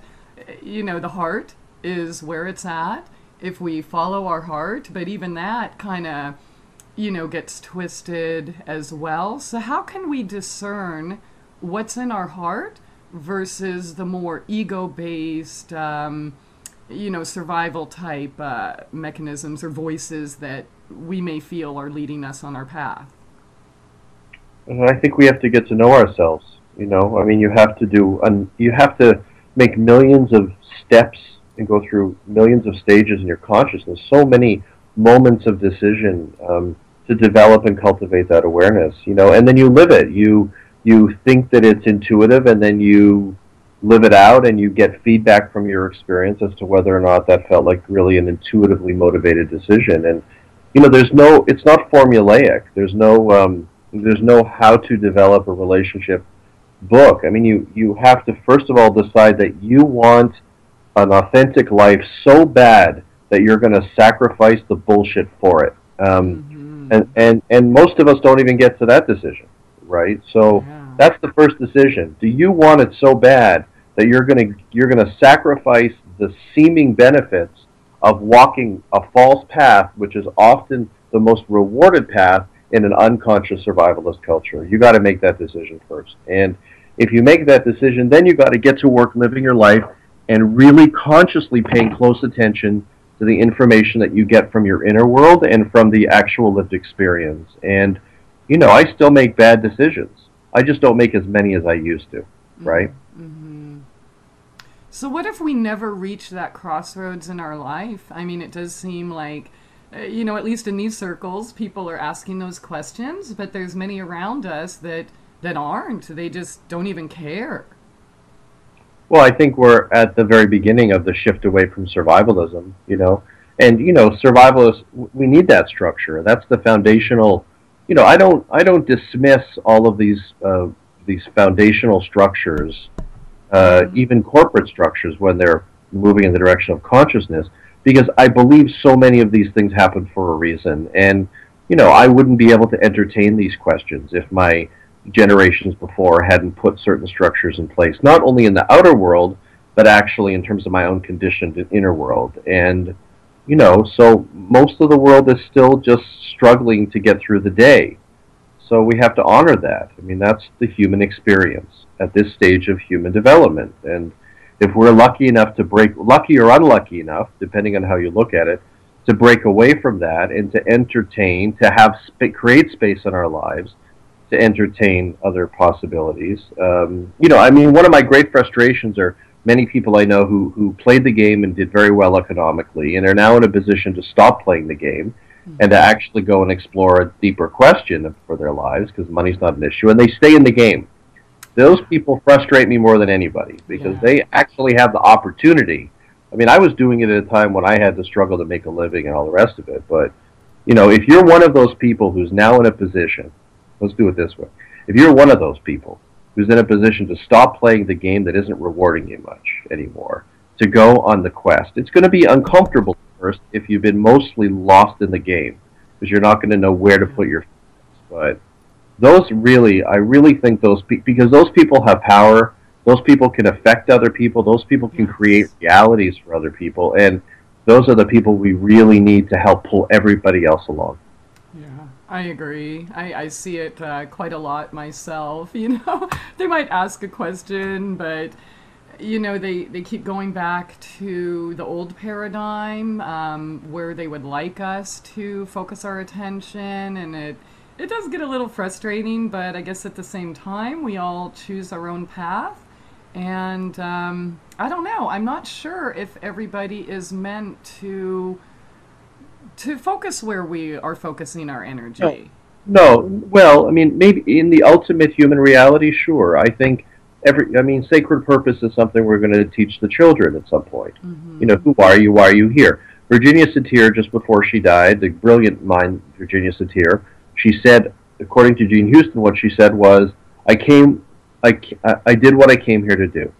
the heart is where it's at if we follow our heart, but even that kind of, gets twisted as well. So how can we discern what's in our heart versus the more ego-based, survival type mechanisms or voices that we may feel are leading us on our path? I think we have to get to know ourselves. You have to make millions of steps and go through millions of stages in your consciousness, so many moments of decision to develop and cultivate that awareness, and then you live it. You think that it's intuitive, and then you live it out, and you get feedback from your experience as to whether or not that felt like really an intuitively motivated decision. And it's not formulaic. There's no how to develop a relationship book. You have to first of all decide that you want an authentic life so bad that you're going to sacrifice the bullshit for it. And most of us don't even get to that decision, right? So that's the first decision. Do you want it so bad that you're going to sacrifice the seeming benefits of walking a false path, which is often the most rewarded path in an unconscious survivalist culture? You got to make that decision first. And if you make that decision, then you got to get to work living your life and really consciously paying close attention to the information that you get from your inner world and from the actual lived experience. And, I still make bad decisions. I just don't make as many as I used to, right? Mm-hmm. So what if we never reach that crossroads in our life? It does seem like, at least in these circles, people are asking those questions, but there's many around us that aren't. They just don't even care. Well, I think we're at the very beginning of the shift away from survivalism, and survivalists, we need that structure. That's the foundational. I don't dismiss all of these foundational structures, even corporate structures, when they're moving in the direction of consciousness, because I believe so many of these things happen for a reason. And I wouldn't be able to entertain these questions if my generations before hadn't put certain structures in place, not only in the outer world, but actually in terms of my own conditioned inner world. And, so most of the world is still just struggling to get through the day. So we have to honor that. That's the human experience at this stage of human development. And if we're lucky or unlucky enough, depending on how you look at it, to break away from that and to entertain, to create space in our lives, to entertain other possibilities. One of my great frustrations are many people I know who played the game and did very well economically and are now in a position to stop playing the game and to actually go and explore a deeper question for their lives, because money's not an issue, and they stay in the game. Those people frustrate me more than anybody, because they actually have the opportunity. I was doing it at a time when I had to struggle to make a living and all the rest of it, but if you're one of those people who's now in a position, let's do it this way. If you're one of those people who's in a position to stop playing the game that isn't rewarding you much anymore, to go on the quest, it's going to be uncomfortable first if you've been mostly lost in the game, because you're not going to know where to put your focus. But I really think because those people have power, those people can affect other people, those people can create realities for other people, and those are the people we really need to help pull everybody else along. I agree. I see it quite a lot myself. They might ask a question, but they keep going back to the old paradigm where they would like us to focus our attention, and it does get a little frustrating, but I guess at the same time, we all choose our own path. And I don't know. I'm not sure if everybody is meant to focus where we are focusing our energy. No. Well, I mean, maybe in the ultimate human reality, sure. I think sacred purpose is something we're going to teach the children at some point. Mm-hmm. Who are you? Why are you here? Virginia Satir, just before she died, the brilliant mind Virginia Satir, she said, according to Jean Houston, what she said was, I did what I came here to do.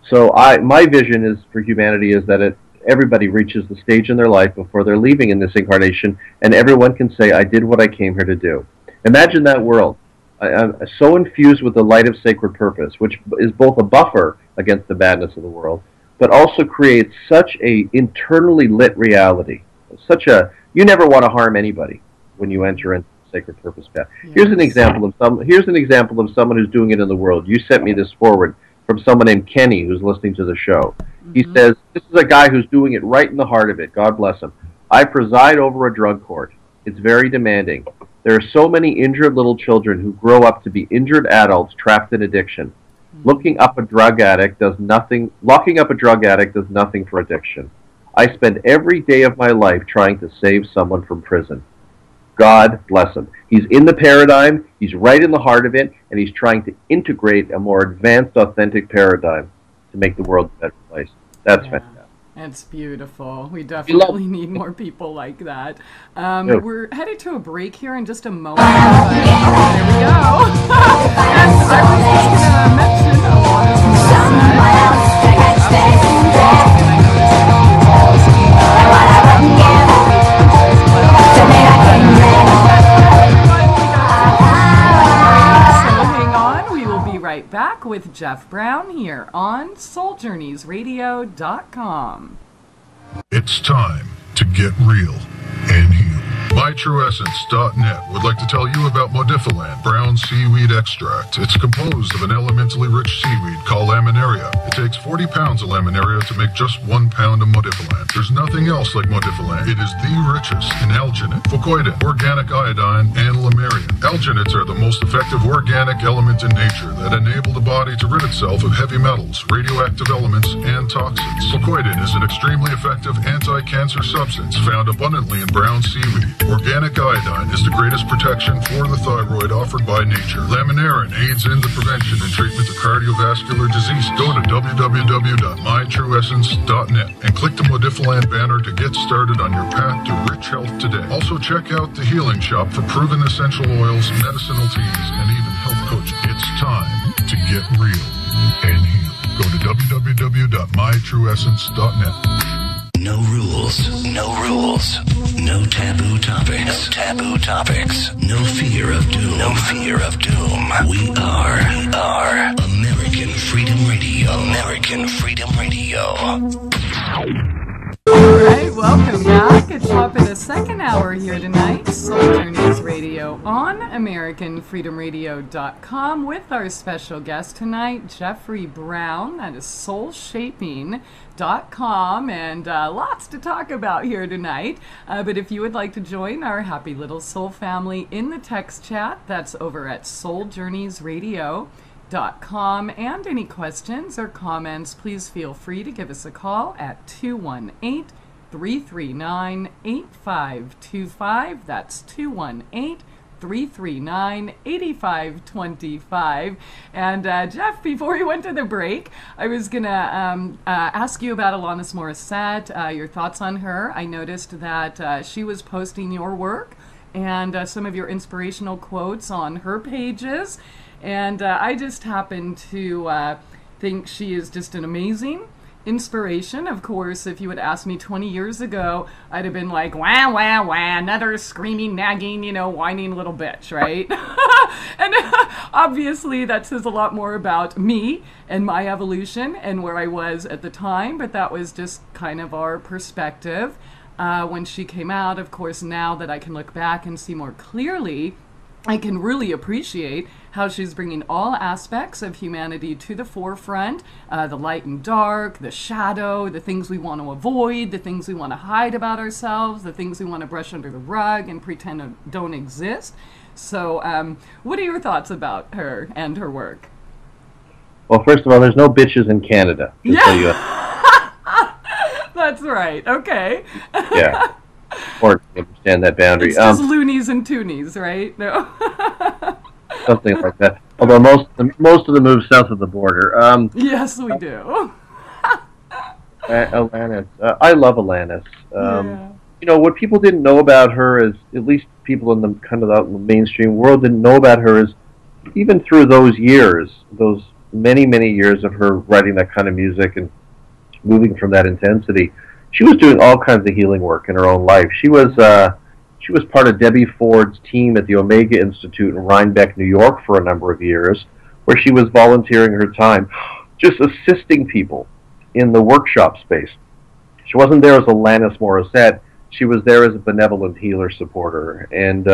So my vision is for humanity is that everybody reaches the stage in their life before they're leaving in this incarnation, and everyone can say, I did what I came here to do. Imagine that world. I'm so infused with the light of sacred purpose, which is both a buffer against the badness of the world, but also creates such a internally lit reality. You never want to harm anybody when you enter into the sacred purpose path. Yes. Here's an example of someone who's doing it in the world. You sent me this forward from someone named Kenny who's listening to the show. Mm-hmm. He says, this is a guy who's doing it right in the heart of it. God bless him. I preside over a drug court. It's very demanding. There are so many injured little children who grow up to be injured adults trapped in addiction. Mm-hmm. Locking up a drug addict does nothing for addiction. I spend every day of my life trying to save someone from prison. God bless him. He's in the paradigm, he's right in the heart of it, and he's trying to integrate a more advanced, authentic paradigm to make the world a better place. That's fantastic. It's beautiful. We definitely need more people like that. We're headed to a break here in just a moment. There we go. And I was just going to mention right back with Jeff Brown here on SoulJourneysRadio.com. It's time to get real and heal. MyTrueEssence.net would like to tell you about Modifiland brown seaweed extract. It's composed of an elementally rich seaweed called laminaria. It takes 40 pounds of laminaria to make just 1 pound of Modifiland. There's nothing else like Modifiland. It is the richest in alginate, fucoidin, organic iodine, and lamarian. Alginates are the most effective organic element in nature that enable the body to rid itself of heavy metals, radioactive elements, and toxins. Fucoidin is an extremely effective anti-cancer substance found abundantly in brown seaweed. Organic iodine is the greatest protection for the thyroid offered by nature. Laminarin aids in the prevention and treatment of cardiovascular disease. Go to www.mytrueessence.net and click the Modifiland banner to get started on your path to rich health today. Also check out the Healing Shop for proven essential oils, medicinal teas, and even health coaching. It's time to get real and heal. Go to www.mytrueessence.net. No rules. No taboo topics. No fear of doom. We are American Freedom Radio. All right, welcome back. It's top of the second hour here tonight. Soul Journeys Radio on AmericanFreedomRadio.com with our special guest tonight, Jeffrey Brown. That is SoulShaping.com, and lots to talk about here tonight. But if you would like to join our happy little soul family in the text chat, that's over at SoulJourneysRadio.com. And any questions or comments, please feel free to give us a call at 218-339-8525. That's 218-339-8525. And Jeff, before we went to the break, I was going to ask you about Alanis Morissette, your thoughts on her. I noticed that she was posting your work and some of your inspirational quotes on her pages. And I just happen to think she is just an amazing inspiration. Of course, if you had asked me 20 years ago, I'd have been like, wah, wah, wah, another screaming, nagging, whining little bitch, right? And obviously that says a lot more about me and my evolution and where I was at the time, but that was just kind of our perspective when she came out. Of course, now that I can look back and see more clearly, I can really appreciate how she's bringing all aspects of humanity to the forefront, the light and dark, the shadow, the things we want to avoid, the things we want to hide about ourselves, the things we want to brush under the rug and pretend don't exist. So what are your thoughts about her and her work? Well, first of all, there's no bitches in Canada. Just so you That's right. Okay. Yeah. Important to understand that boundary. It's just loonies and toonies, right? No. Something like that. Although most of them move south of the border. Yes, we do. Alanis. I love Alanis. Yeah. You know, what people didn't know about her is, at least people in the kind of the mainstream world didn't know about her, is even through those years, those many, many years of her writing that kind of music and moving from that intensity, she was doing all kinds of healing work in her own life. She was part of Debbie Ford's team at the Omega Institute in Rhinebeck, New York for a number of years, where she was volunteering her time, just assisting people in the workshop space. She wasn't there as Alanis Morissette. She was there as a benevolent healer supporter, and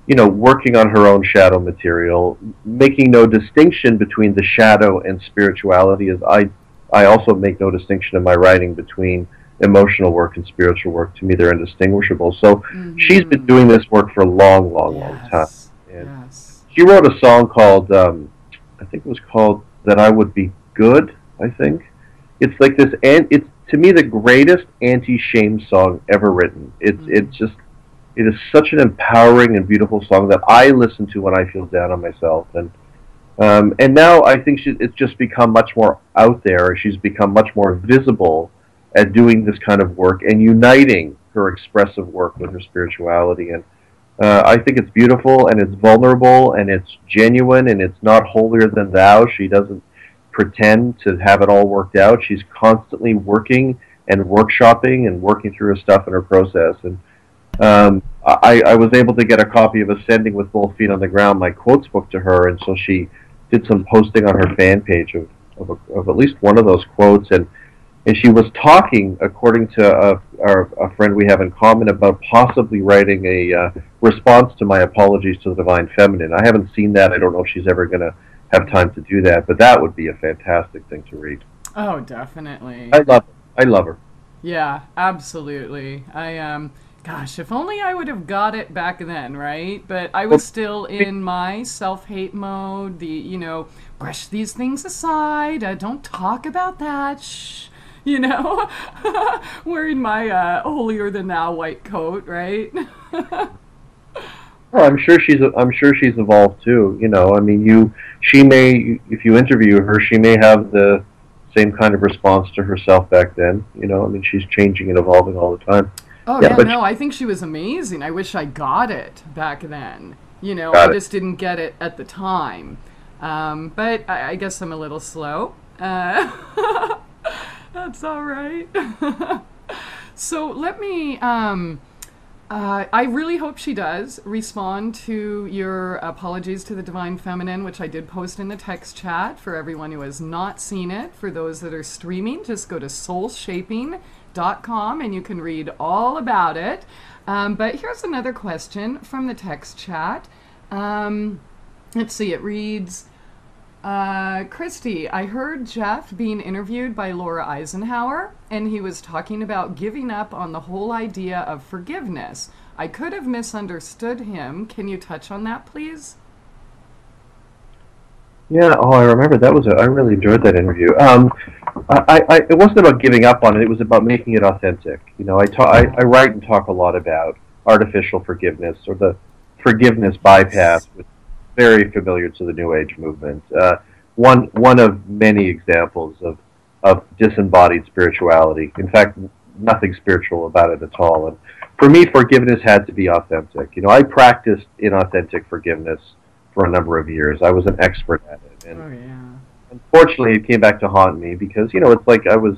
you know, working on her own shadow material, making no distinction between the shadow and spirituality, as I also make no distinction in my writing between emotional work and spiritual work. To me, they're indistinguishable. So she's been doing this work for a long, long, long time. And she wrote a song called, I think it was called That I Would Be Good, I think. It's like this, and it's, to me, the greatest anti-shame song ever written. It is such an empowering and beautiful song that I listen to when I feel down on myself. And now I think it's just become much more out there. She's become much more visible at doing this kind of work and uniting her expressive work with her spirituality. And I think it's beautiful, and it's vulnerable, and it's genuine, and it's not holier than thou. She doesn't pretend to have it all worked out. She's constantly working and workshopping and working through her stuff in her process. And I was able to get a copy of Ascending with Both Feet on the Ground, my quotes book, to her, and so she did some posting on her fan page of at least one of those quotes, and she was talking, according to a friend we have in common, about possibly writing a response to my apologies to the Divine Feminine. I haven't seen that. I don't know if she's ever going to have time to do that, but that would be a fantastic thing to read. Oh, definitely. I love her. Yeah, absolutely. Gosh, if only I would have got it back then, right? But I was still in my self-hate mode, brush these things aside, don't talk about that, shh, wearing my holier-than-thou white coat, right? Well, I'm sure she's evolved too. I mean, she may, if you interview her, she may have the same kind of response to herself back then. I mean, she's changing and evolving all the time. Oh, yeah, no, I think she was amazing. I wish I got it back then. I just didn't get it at the time. But I guess I'm a little slow. That's all right. So let me... I really hope she does respond to your apologies to the Divine Feminine, which I did post in the text chat for everyone who has not seen it. For those that are streaming, just go to soulshaping.com and you can read all about it. But here's another question from the text chat. Let's see, it reads, Christie, I heard Jeff being interviewed by Laura Eisenhower, and he was talking about giving up on the whole idea of forgiveness. I could have misunderstood him. Can you touch on that, please? Yeah, I remember that. I really enjoyed that interview. It wasn't about giving up on it. It was about making it authentic. I write and talk a lot about artificial forgiveness, or the forgiveness bypass, which is very familiar to the New Age movement. One of many examples of disembodied spirituality. In fact, nothing spiritual about it at all. And for me, forgiveness had to be authentic. I practiced inauthentic forgiveness for a number of years. I was an expert at it. And unfortunately, it came back to haunt me because, it's like I was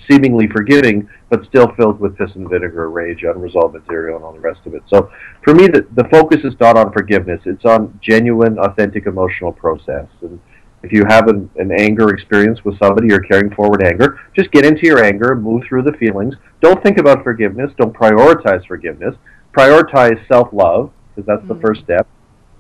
seemingly forgiving, but still filled with piss and vinegar, rage, unresolved material, and all the rest of it. So for me, the focus is not on forgiveness. It's on genuine, authentic emotional process. And if you have an anger experience with somebody, you're carrying forward anger, just get into your anger, move through the feelings. Don't think about forgiveness. Don't prioritize forgiveness. Prioritize self-love, because that's the first step.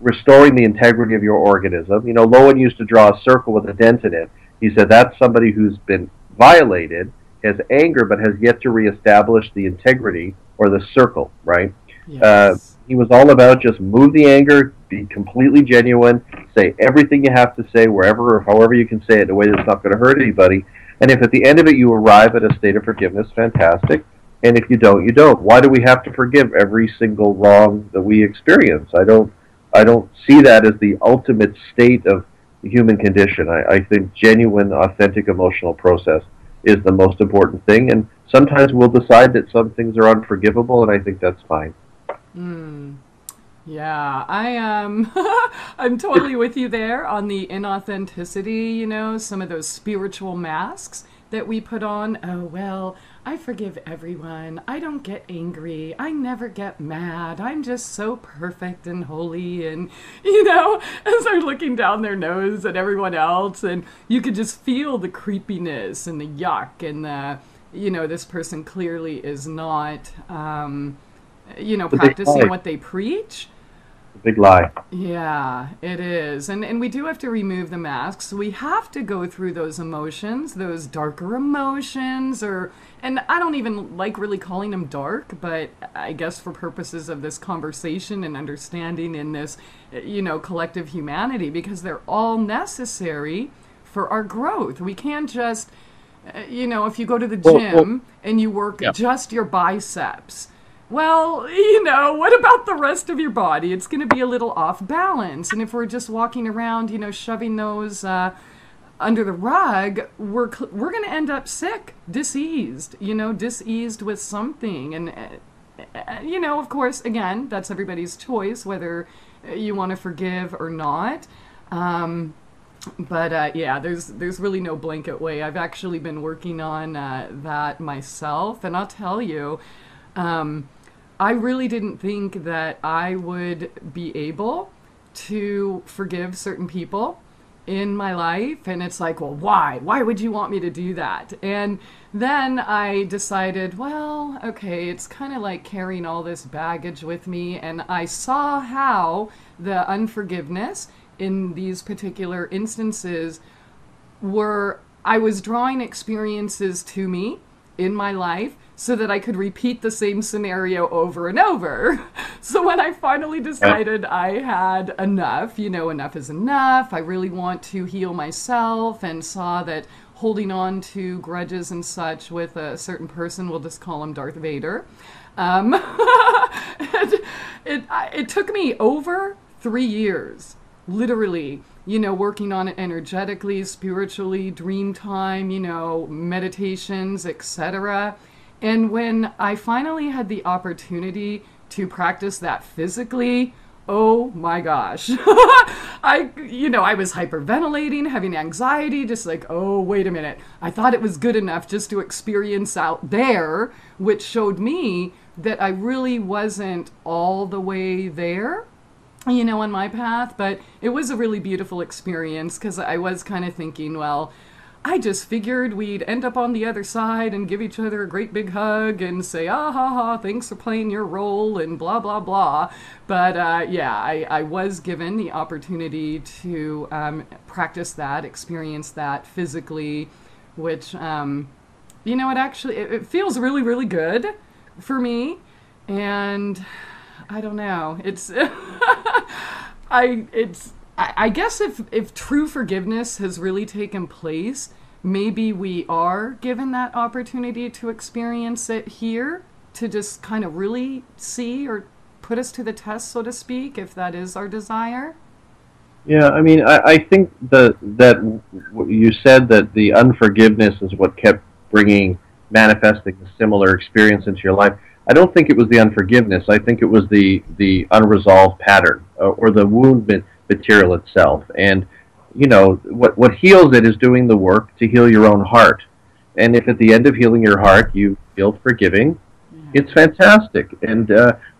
restoring the integrity of your organism. You know, Lowen used to draw a circle with a dent in it. He said that's somebody who's been violated, has anger, but has yet to reestablish the integrity or the circle, right? Yes. He was all about just move the anger, be completely genuine, say everything you have to say wherever or however you can say it in a way that's not going to hurt anybody. And if at the end of it you arrive at a state of forgiveness, fantastic. And if you don't, you don't. Why do we have to forgive every single wrong that we experience? I don't see that as the ultimate state of the human condition. I think genuine, authentic emotional process is the most important thing. And sometimes we'll decide that some things are unforgivable, and I think that's fine. Yeah, I am. I'm totally with you there on the inauthenticity, you know, some of those spiritual masks that we put on. Oh, well, I forgive everyone. I don't get angry. I never get mad. I'm just so perfect and holy. And, you know, as they're looking down their nose at everyone else, and you could just feel the creepiness and the yuck and the, you know, this person clearly is not, you know, practicing what they preach. Big lie. Yeah, it is. And we do have to remove the masks. We have to go through those emotions, those darker emotions, and I don't even like really calling them dark, but I guess for purposes of this conversation and understanding in this, you know, collective humanity, because they're all necessary for our growth. We can't just, you know, if you go to the gym and you work just your biceps, well, you know, what about the rest of your body? It's going to be a little off balance. And if we're just walking around, you know, shoving those under the rug, we're going to end up sick, diseased, you know, diseased with something. And, you know, of course, again, that's everybody's choice, whether you want to forgive or not. But yeah, there's really no blanket way. I've actually been working on that myself. And I'll tell you, I really didn't think that I would be able to forgive certain people in my life. And it's like, well, why? Why would you want me to do that? And then I decided, well, okay, it's kind of like carrying all this baggage with me. And I saw how the unforgiveness in these particular instances were, I was drawing experiences to me in my life so that I could repeat the same scenario over and over. So when I finally decided I had enough, you know, enough is enough, I really want to heal myself, and saw that holding on to grudges and such with a certain person, we'll just call him Darth Vader, it took me over 3 years, literally, you know, working on it energetically, spiritually, dream time, you know, meditations, etc. And when I finally had the opportunity to practice that physically, oh my gosh. I was hyperventilating, having anxiety, just like, oh, wait a minute. I thought it was good enough just to experience out there, which showed me that I really wasn't all the way there, you know, on my path. But it was a really beautiful experience, because I was kind of thinking, well, I just figured we'd end up on the other side and give each other a great big hug and say, ah ha ha, thanks for playing your role and blah, blah, blah. But yeah, I was given the opportunity to practice that, experience that physically, which, you know, it feels really, really good for me. And I don't know, I guess if true forgiveness has really taken place, maybe we are given that opportunity to experience it here, to just kind of really see or put us to the test, so to speak, if that is our desire. Yeah, I mean, I think that you said that the unforgiveness is what kept manifesting a similar experience into your life. I don't think it was the unforgiveness. I think it was the unresolved pattern, or the wound material itself. And, you know, what heals it is doing the work to heal your own heart. And if at the end of healing your heart you feel forgiving, it's fantastic. And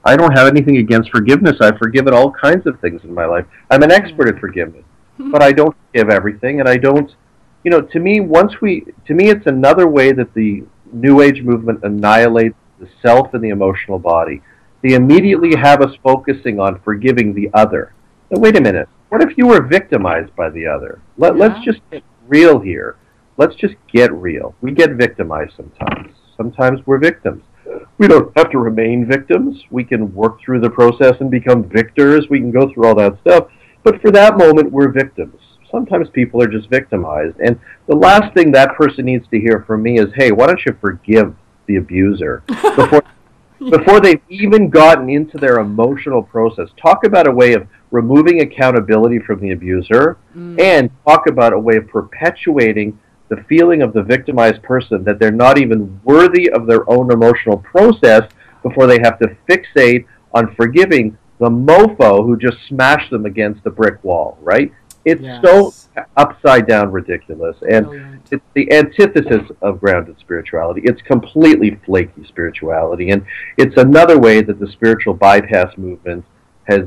I don't have anything against forgiveness. I've forgiven all kinds of things in my life. I'm an expert at forgiveness, but I don't forgive everything. And I don't, you know, to me, it's another way that the New Age movement annihilates the self and the emotional body. They immediately have us focusing on forgiving the other. Now, wait a minute. What if you were victimized by the other? Let's just get real here. Let's just get real. We get victimized sometimes. Sometimes we're victims. We don't have to remain victims. We can work through the process and become victors. We can go through all that stuff. But for that moment, we're victims. Sometimes people are just victimized. And the last thing that person needs to hear from me is, hey, why don't you forgive the abuser before they've even gotten into their emotional process. Talk about a way of removing accountability from the abuser, and talk about a way of perpetuating the feeling of the victimized person that they're not even worthy of their own emotional process before they have to fixate on forgiving the mofo who just smashed them against the brick wall, right? It's so upside down ridiculous, and it's the antithesis of grounded spirituality. It's completely flaky spirituality, and it's another way that the spiritual bypass movement has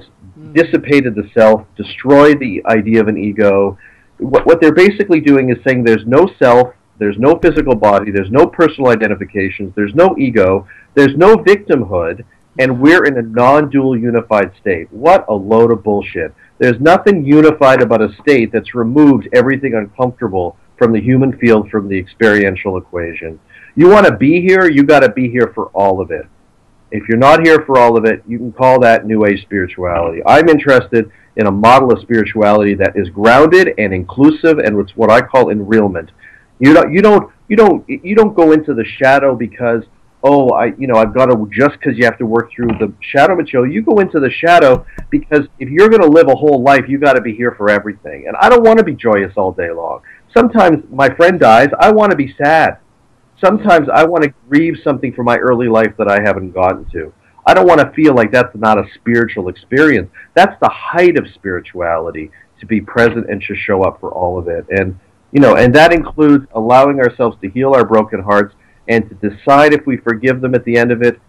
dissipated the self, destroyed the idea of an ego. What they're basically doing is saying there's no self, there's no physical body, there's no personal identifications, there's no ego, there's no victimhood, and we're in a non-dual unified state. What a load of bullshit. There's nothing unified about a state that's removed everything uncomfortable from the human field, from the experiential equation. You want to be here, you got to be here for all of it. If you're not here for all of it, you can call that New Age spirituality. I'm interested in a model of spirituality that is grounded and inclusive, and it's what I call enrealment. You don't go into the shadow because, I've got to, just because you have to work through the shadow material. You go into the shadow because if you're going to live a whole life, you got to be here for everything. And I don't want to be joyous all day long. Sometimes my friend dies, I want to be sad. Sometimes I want to grieve something from my early life that I haven't gotten to. I don't want to feel like that's not a spiritual experience. That's the height of spirituality, to be present and to show up for all of it. And, and that includes allowing ourselves to heal our broken hearts and to decide if we forgive them at the end of it,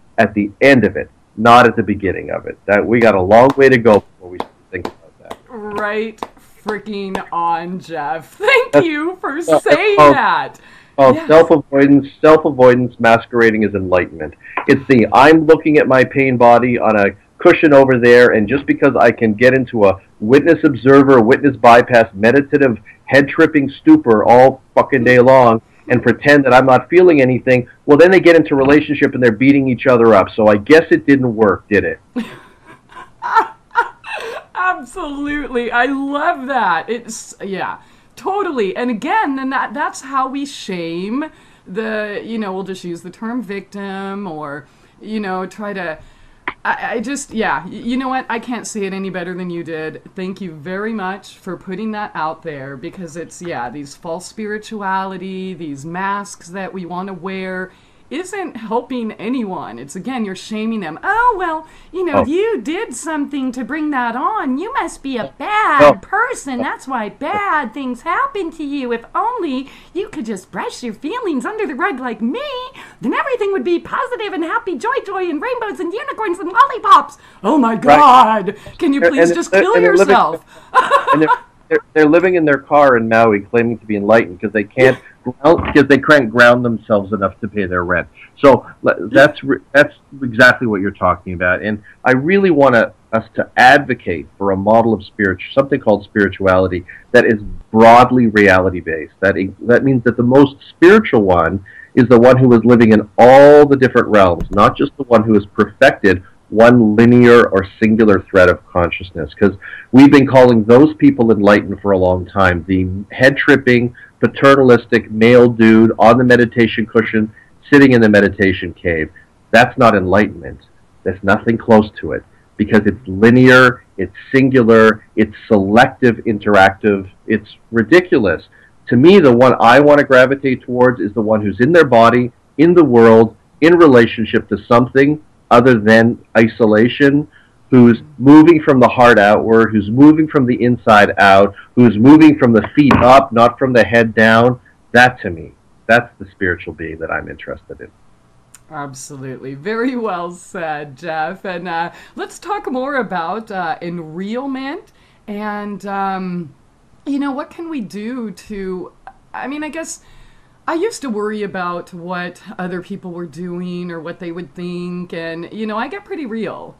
not at the beginning of it. That we got a long way to go before we think about that. Right freaking on, Jeff. Thank you for saying that. Self-avoidance masquerading as enlightenment. It's the I'm looking at my pain body on a cushion over there, and just because I can get into a witness-observer, witness bypass, meditative, head-tripping stupor all fucking day long and pretend that I'm not feeling anything, well, then they get into a relationship and they're beating each other up. So I guess it didn't work, did it? Absolutely. I love that. Totally. And again, then that's how we shame we'll just use the term victim, or, try to, you know what? I can't say it any better than you did. Thank you very much for putting that out there, because it's, these false spirituality, these masks that we want to wear isn't helping anyone. It's, again, you're shaming them. Oh, well, you did something to bring that on. You must be a bad person. That's why bad things happen to you. If only you could just brush your feelings under the rug like me, then everything would be positive and happy, joy, and rainbows and unicorns and lollipops. Oh, my God. Right. Can you please just kill yourself? They're living in their car in Maui claiming to be enlightened because they can't ground themselves enough to pay their rent. So that's exactly what you're talking about. And I really want us to advocate for a model of something called spirituality that is broadly reality-based. That means that the most spiritual one is the one who is living in all the different realms, not just the one who has perfected one linear or singular thread of consciousness, because we've been calling those people enlightened for a long time. The head-tripping, paternalistic male dude on the meditation cushion sitting in the meditation cave. That's not enlightenment. There's nothing close to it, because it's linear, it's singular, it's selective, interactive, it's ridiculous. To me, the one I want to gravitate towards is the one who's in their body, in the world, in relationship to something other than isolation, who's moving from the heart outward, who's moving from the inside out, who's moving from the feet up, not from the head down. That, to me, that's the spiritual being that I'm interested in. Absolutely. Very well said, Jeff. And let's talk more about enrealment and, what can we do to, I guess I used to worry about what other people were doing or what they would think, and, I get pretty real.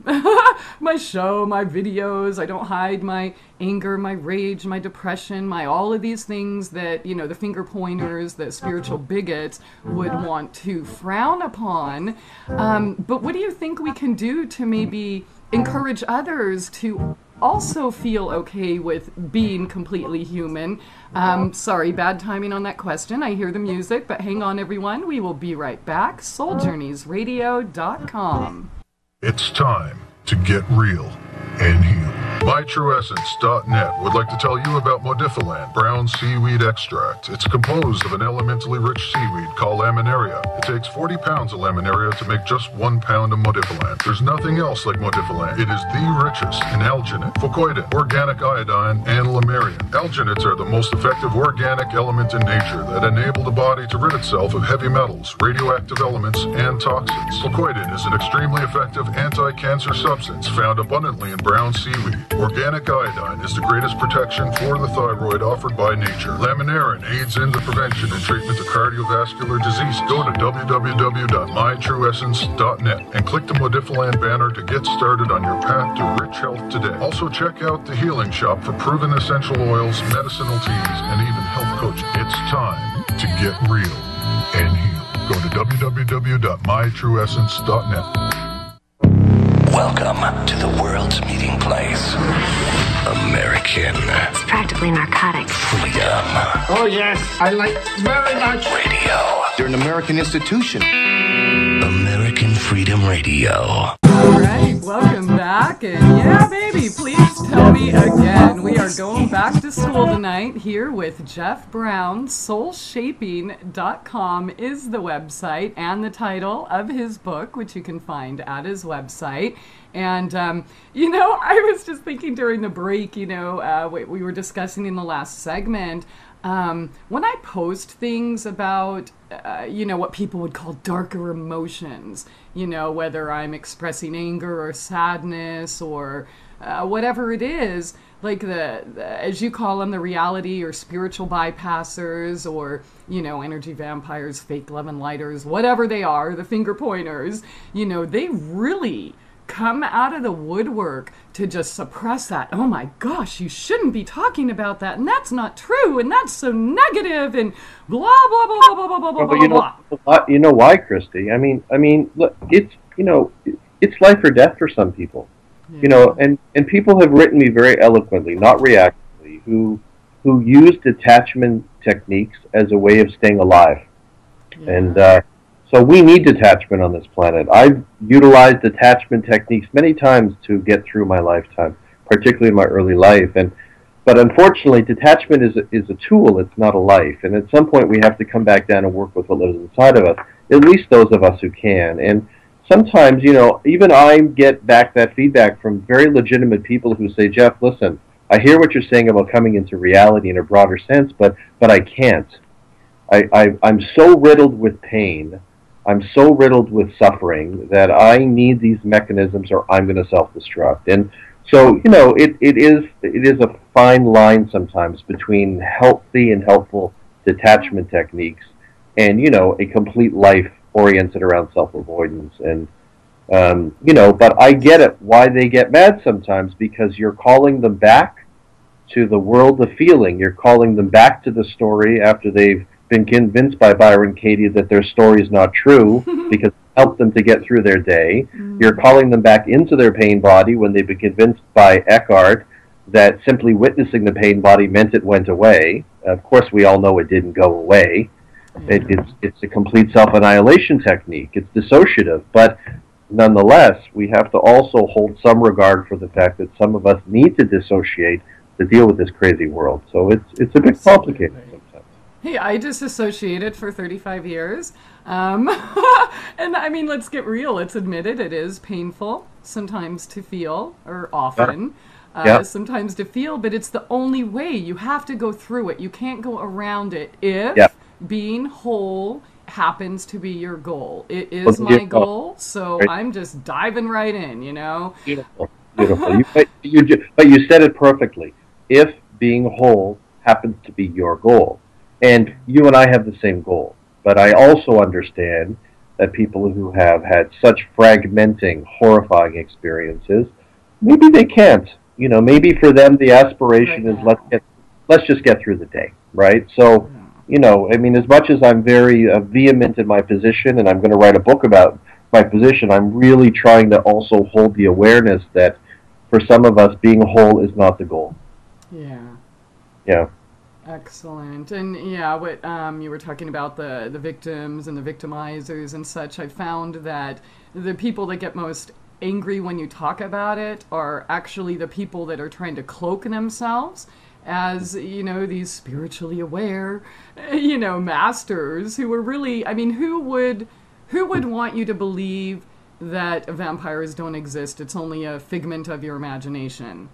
My show, my videos, I don't hide my anger, my rage, my depression, all of these things that, the finger pointers, the spiritual bigots would want to frown upon. But what do you think we can do to maybe encourage others to also feel okay with being completely human? Sorry, bad timing on that question. I hear the music, but hang on, everyone. We will be right back. SoulJourneysRadio.com. It's time to get real and heal. MyTrueEssence.net would like to tell you about Modifiland brown seaweed extract. It's composed of an elementally rich seaweed called laminaria. It takes 40 pounds of laminaria to make just 1 pound of Modifiland. There's nothing else like Modifiland. It is the richest in alginate, fucoidin, organic iodine, and lamarian. Alginates are the most effective organic element in nature that enable the body to rid itself of heavy metals, radioactive elements, and toxins. Fucoidin is an extremely effective anti-cancer substance found abundantly in brown seaweed. Organic iodine is the greatest protection for the thyroid offered by nature. Laminarin aids in the prevention and treatment of cardiovascular disease. Go to www.mytrueessence.net and click the Modifiland banner to get started on your path to rich health today. Also check out the Healing Shop for proven essential oils, medicinal teas, and even health coaching. It's time to get real and heal. Go to www.mytrueessence.net. Welcome to the world's meeting place. American It's practically narcotic. Freedom Oh, yes, I like very much. Radio. They're an American institution. American Freedom Radio. All right, welcome back. And yeah, baby, please tell me again. We are going back to school tonight here with Jeff Brown. Soulshaping.com is the website and the title of his book, which you can find at his website. And, I was just thinking during the break, we were discussing in the last segment, when I post things about, what people would call darker emotions, whether I'm expressing anger or sadness or whatever it is, like as you call them, the reality or spiritual bypassers or, energy vampires, fake love and lighters, whatever they are, the finger pointers, they really come out of the woodwork to just suppress that. Oh my gosh, you shouldn't be talking about that, and that's not true, and that's so negative, and blah blah blah blah blah blah blah blah blah. You know why, Christie? I mean, look, it's it's life or death for some people. Yeah. And people have written me very eloquently, not reactively, who use detachment techniques as a way of staying alive, and so we need detachment on this planet. I've utilized detachment techniques many times to get through my lifetime, particularly in my early life. But unfortunately, detachment is a tool. It's not a life. And at some point, we have to come back down and work with what lives inside of us. At least those of us who can. And sometimes, even I get back that feedback from very legitimate people who say, Jeff, listen, I hear what you're saying about coming into reality in a broader sense, but I can't. I'm so riddled with pain. I'm so riddled with suffering that I need these mechanisms or I'm going to self-destruct. And so, it is a fine line sometimes between healthy and helpful detachment techniques and, a complete life oriented around self-avoidance. And, but I get it, why they get mad sometimes, because you're calling them back to the world of feeling. You're calling them back to the story after they've been convinced by Byron Katie that their story is not true because it helped them to get through their day. You're calling them back into their pain body when they've been convinced by Eckhart that simply witnessing the pain body meant it went away. Of course, we all know it didn't go away. It's a complete self-annihilation technique. It's dissociative, but nonetheless, we have to also hold some regard for the fact that some of us need to dissociate to deal with this crazy world. So it's a bit complicated sometimes. Hey, I disassociated for 35 years. And I mean, let's get real. Let's admit it. It is painful sometimes to feel, or often. Sometimes to feel, but it's the only way. You have to go through it. You can't go around it if being whole happens to be your goal. It is my goal, so I'm just diving right in, Beautiful. But you said it perfectly. If being whole happens to be your goal. And you and I have the same goal. But I also understand that people who have had such fragmenting, horrifying experiences, maybe they can't. You know, maybe for them the aspiration is let's just get through the day, right? So, you know, I mean, as much as I'm very vehement in my position, and I'm going to write a book about my position, I'm really trying to also hold the awareness that for some of us, being whole is not the goal. Yeah. Yeah. Excellent. And yeah, what you were talking about the victims and the victimizers and such, I found that the people that get most angry when you talk about it are actually the people that are trying to cloak themselves as, you know, these spiritually aware, you know, masters who are really, I mean, who would want you to believe that vampires don't exist? It's only a figment of your imagination.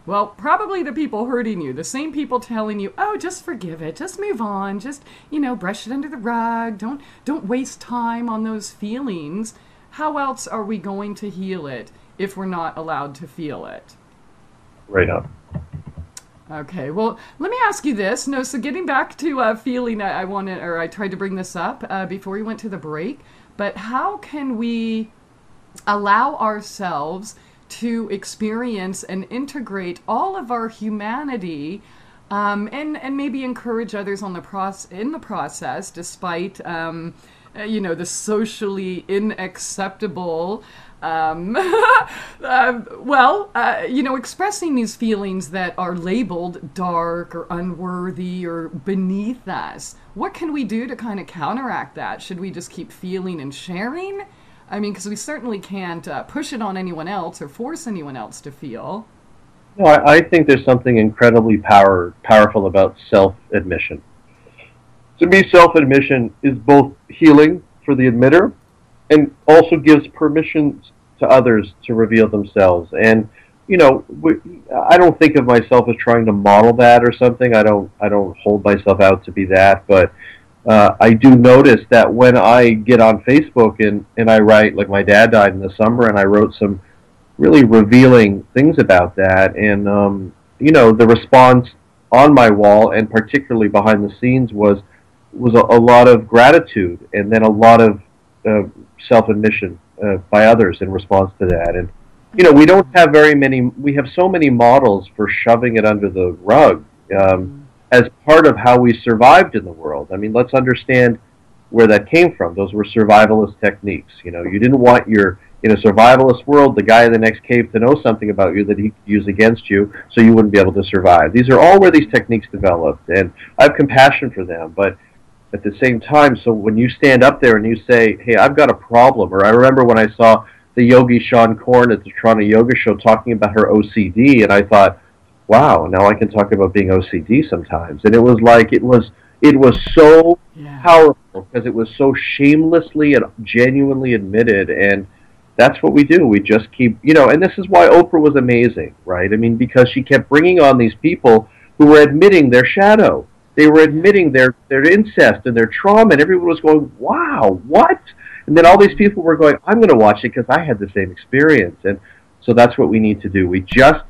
Well, probably the people hurting you, the same people telling you, oh, just forgive it, just move on, just, you know, brush it under the rug, don't waste time on those feelings. How else are we going to heal it if we're not allowed to feel it? Right on. Okay, well, let me ask you this. No, so getting back to feeling, I tried to bring this up before we went to the break, but how can we allow ourselves to experience and integrate all of our humanity, and maybe encourage others in the process, despite you know, the socially unacceptable, you know, expressing these feelings that are labeled dark or unworthy or beneath us. What can we do to kind of counteract that? Should we just keep feeling and sharing? I mean, because we certainly can't push it on anyone else or force anyone else to feel. No, I think there's something incredibly powerful about self-admission. To me, self-admission is both healing for the admitter and also gives permission to others to reveal themselves. And, you know, I don't think of myself as trying to model that or something. I don't hold myself out to be that. But I do notice that when I get on Facebook and I write, like my dad died in the summer, and I wrote some really revealing things about that. And, you know, the response on my wall, and particularly behind the scenes, was a lot of gratitude, and then a lot of self-admission by others in response to that. And, you know, we don't have we have so many models for shoving it under the rug as part of how we survived in the world. I mean, let's understand where that came from. Those were survivalist techniques. You know, you didn't want in a survivalist world, the guy in the next cave to know something about you that he could use against you, so you wouldn't be able to survive. These are all where these techniques developed, and I have compassion for them. But at the same time, so when you stand up there and you say, hey, I've got a problem, or I remember when I saw the yogi Sean Korn at the Toronto Yoga Show talking about her OCD, and I thought, wow, now I can talk about being OCD sometimes. And it was like, it was so powerful, because it was so shamelessly and genuinely admitted, and that's what we do. We just keep, you know, and this is why Oprah was amazing, right? I mean, because she kept bringing on these people who were admitting their shadow. They were admitting their incest and their trauma, and everyone was going, wow, what? And then all these people were going, I'm going to watch it because I had the same experience. And so that's what we need to do. We just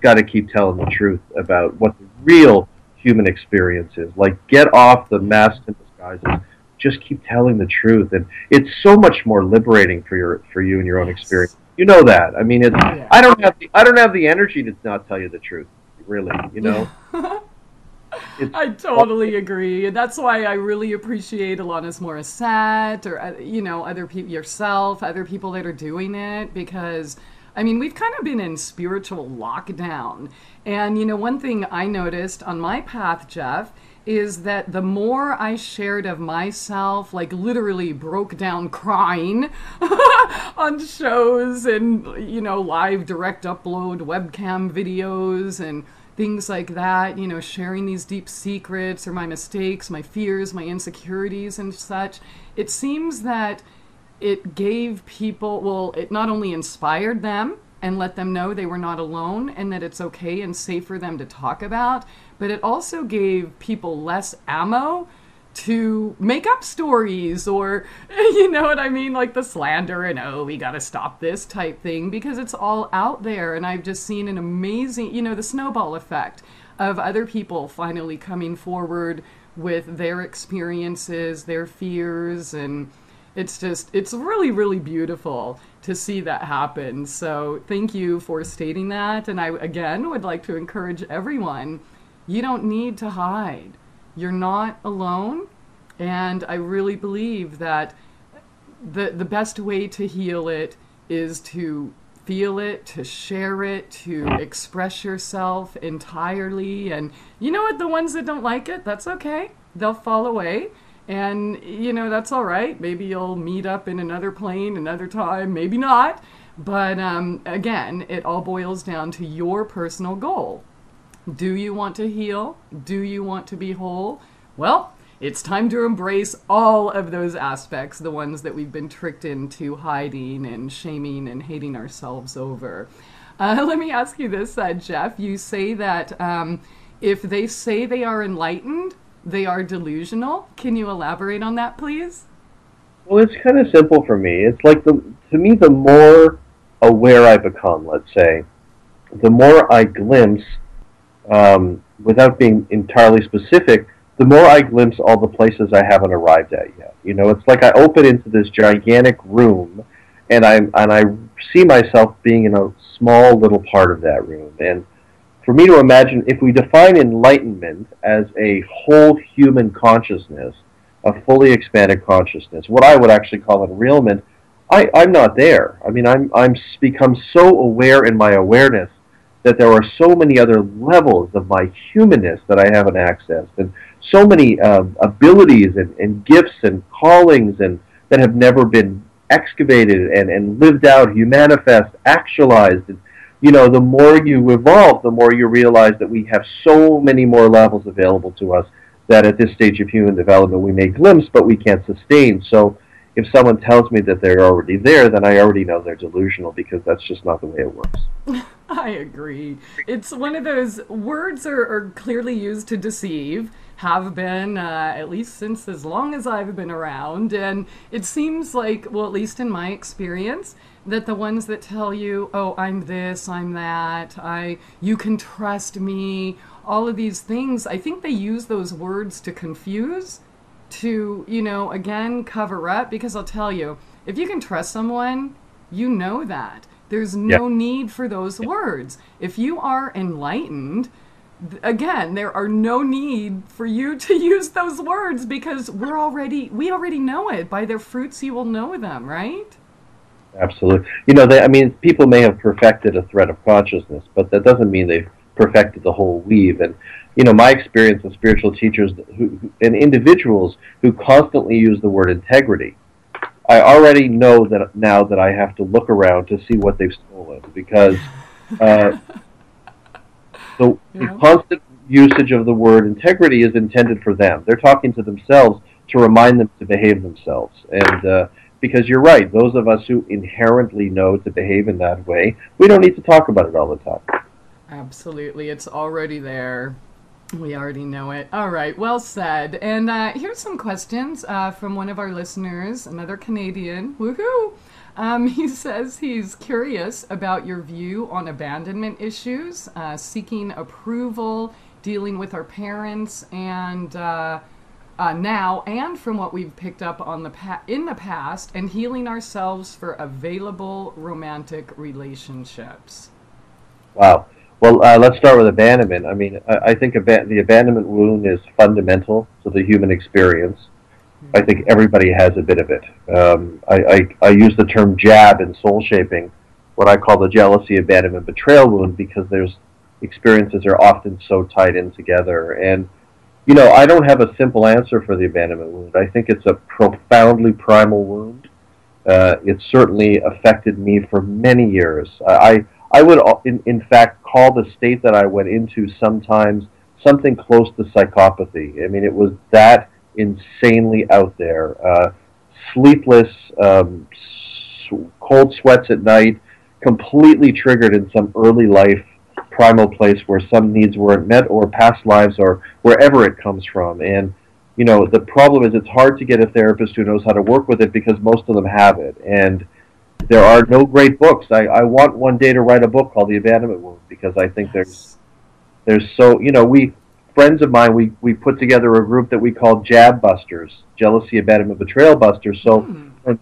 got to keep telling the truth about what the real human experience is. Like, get off the masks and disguises. Just keep telling the truth. And it's so much more liberating for you and your own experience. You know that. I mean, I don't have the energy to not tell you the truth, really, you know? I totally agree, and that's why I really appreciate Alanis Morissette, or you know, other people, yourself, other people that are doing it, because I mean, we've kind of been in spiritual lockdown. And you know, one thing I noticed on my path, Jeff, is that the more I shared of myself, like literally broke down crying on shows and, you know, live direct upload webcam videos and things like that, you know, sharing these deep secrets or my mistakes, my fears, my insecurities and such, it seems that it gave people, well, it not only inspired them and let them know they were not alone and that it's okay and safe for them to talk about, but it also gave people less ammo to make up stories or, you know what I mean, like the slander and, oh, we got to stop this type thing, because it's all out there. And I've just seen an amazing, you know, the snowball effect of other people finally coming forward with their experiences, their fears, and it's really, really beautiful to see that happen. So thank you for stating that. And I, again, would like to encourage everyone, you don't need to hide. You're not alone. And I really believe that the best way to heal it is to feel it, to share it, to express yourself entirely. And you know what? The ones that don't like it, that's okay. They'll fall away. And, you know, that's all right. Maybe you'll meet up in another plane another time, maybe not. But again, it all boils down to your personal goal. Do you want to heal? Do you want to be whole? Well, it's time to embrace all of those aspects, the ones that we've been tricked into hiding and shaming and hating ourselves over. Let me ask you this, Jeff. You say that if they say they are enlightened, they are delusional. Can you elaborate on that, please? Well, it's kind of simple for me. It's like, to me, the more aware I become, let's say, the more I glimpse, without being entirely specific, the more I glimpse all the places I haven't arrived at yet. You know, it's like I open into this gigantic room, and I see myself being in a small little part of that room. And for me to imagine, if we define enlightenment as a whole human consciousness, a fully expanded consciousness, what I would actually call enrealment, I'm not there. I mean, I'm become so aware in my awareness that there are so many other levels of my humanness that I haven't accessed, and so many abilities and gifts and callings and that have never been excavated and lived out, humanifest, actualized. And, you know, the more you evolve, the more you realize that we have so many more levels available to us that at this stage of human development we may glimpse, but we can't sustain. So if someone tells me that they're already there, then I already know they're delusional, because that's just not the way it works. I agree. It's one of those words are clearly used to deceive, have been, at least since as long as I've been around. And it seems like, well, at least in my experience, that the ones that tell you, oh, I'm this, I'm that, you can trust me, all of these things, I think they use those words to confuse, to, you know, again, cover up, because I'll tell you, if you can trust someone, you know that. There's no need for those words. If you are enlightened, again, there are no need for you to use those words, because we already know it. By their fruits you will know them, right? Absolutely. You know, I mean, people may have perfected a thread of consciousness, but that doesn't mean they've perfected the whole weave. And, you know, my experience with spiritual teachers and individuals who constantly use the word integrity, I already know that now that I have to look around to see what they've stolen, because the constant usage of the word integrity is intended for them. They're talking to themselves to remind them to behave themselves. And because you're right, those of us who inherently know to behave in that way, we don't need to talk about it all the time. Absolutely. It's already there. We already know it. All right, well said. And here's some questions from one of our listeners, another Canadian. Woohoo! He says he's curious about your view on abandonment issues, seeking approval, dealing with our parents, and now, and from what we've picked up on in the past, and healing ourselves for available romantic relationships. Wow. Well, let's start with abandonment. I mean, I think the abandonment wound is fundamental to the human experience. I think everybody has a bit of it. I use the term jab in soul shaping, what I call the jealousy, abandonment, betrayal wound, because there's experiences are often so tied in together. And, you know, I don't have a simple answer for the abandonment wound. I think it's a profoundly primal wound. It certainly affected me for many years. I would, in fact, call the state that I went into sometimes something close to psychopathy. I mean, it was that insanely out there. Sleepless, cold sweats at night, completely triggered in some early life primal place where some needs weren't met, or past lives, or wherever it comes from. And, you know, the problem is it's hard to get a therapist who knows how to work with it, because most of them have it. And there are no great books. I want one day to write a book called The Abandonment Wound, because I think there's so, you know, friends of mine, we put together a group that we called Jab Busters, Jealousy, Abandonment, Betrayal Busters. So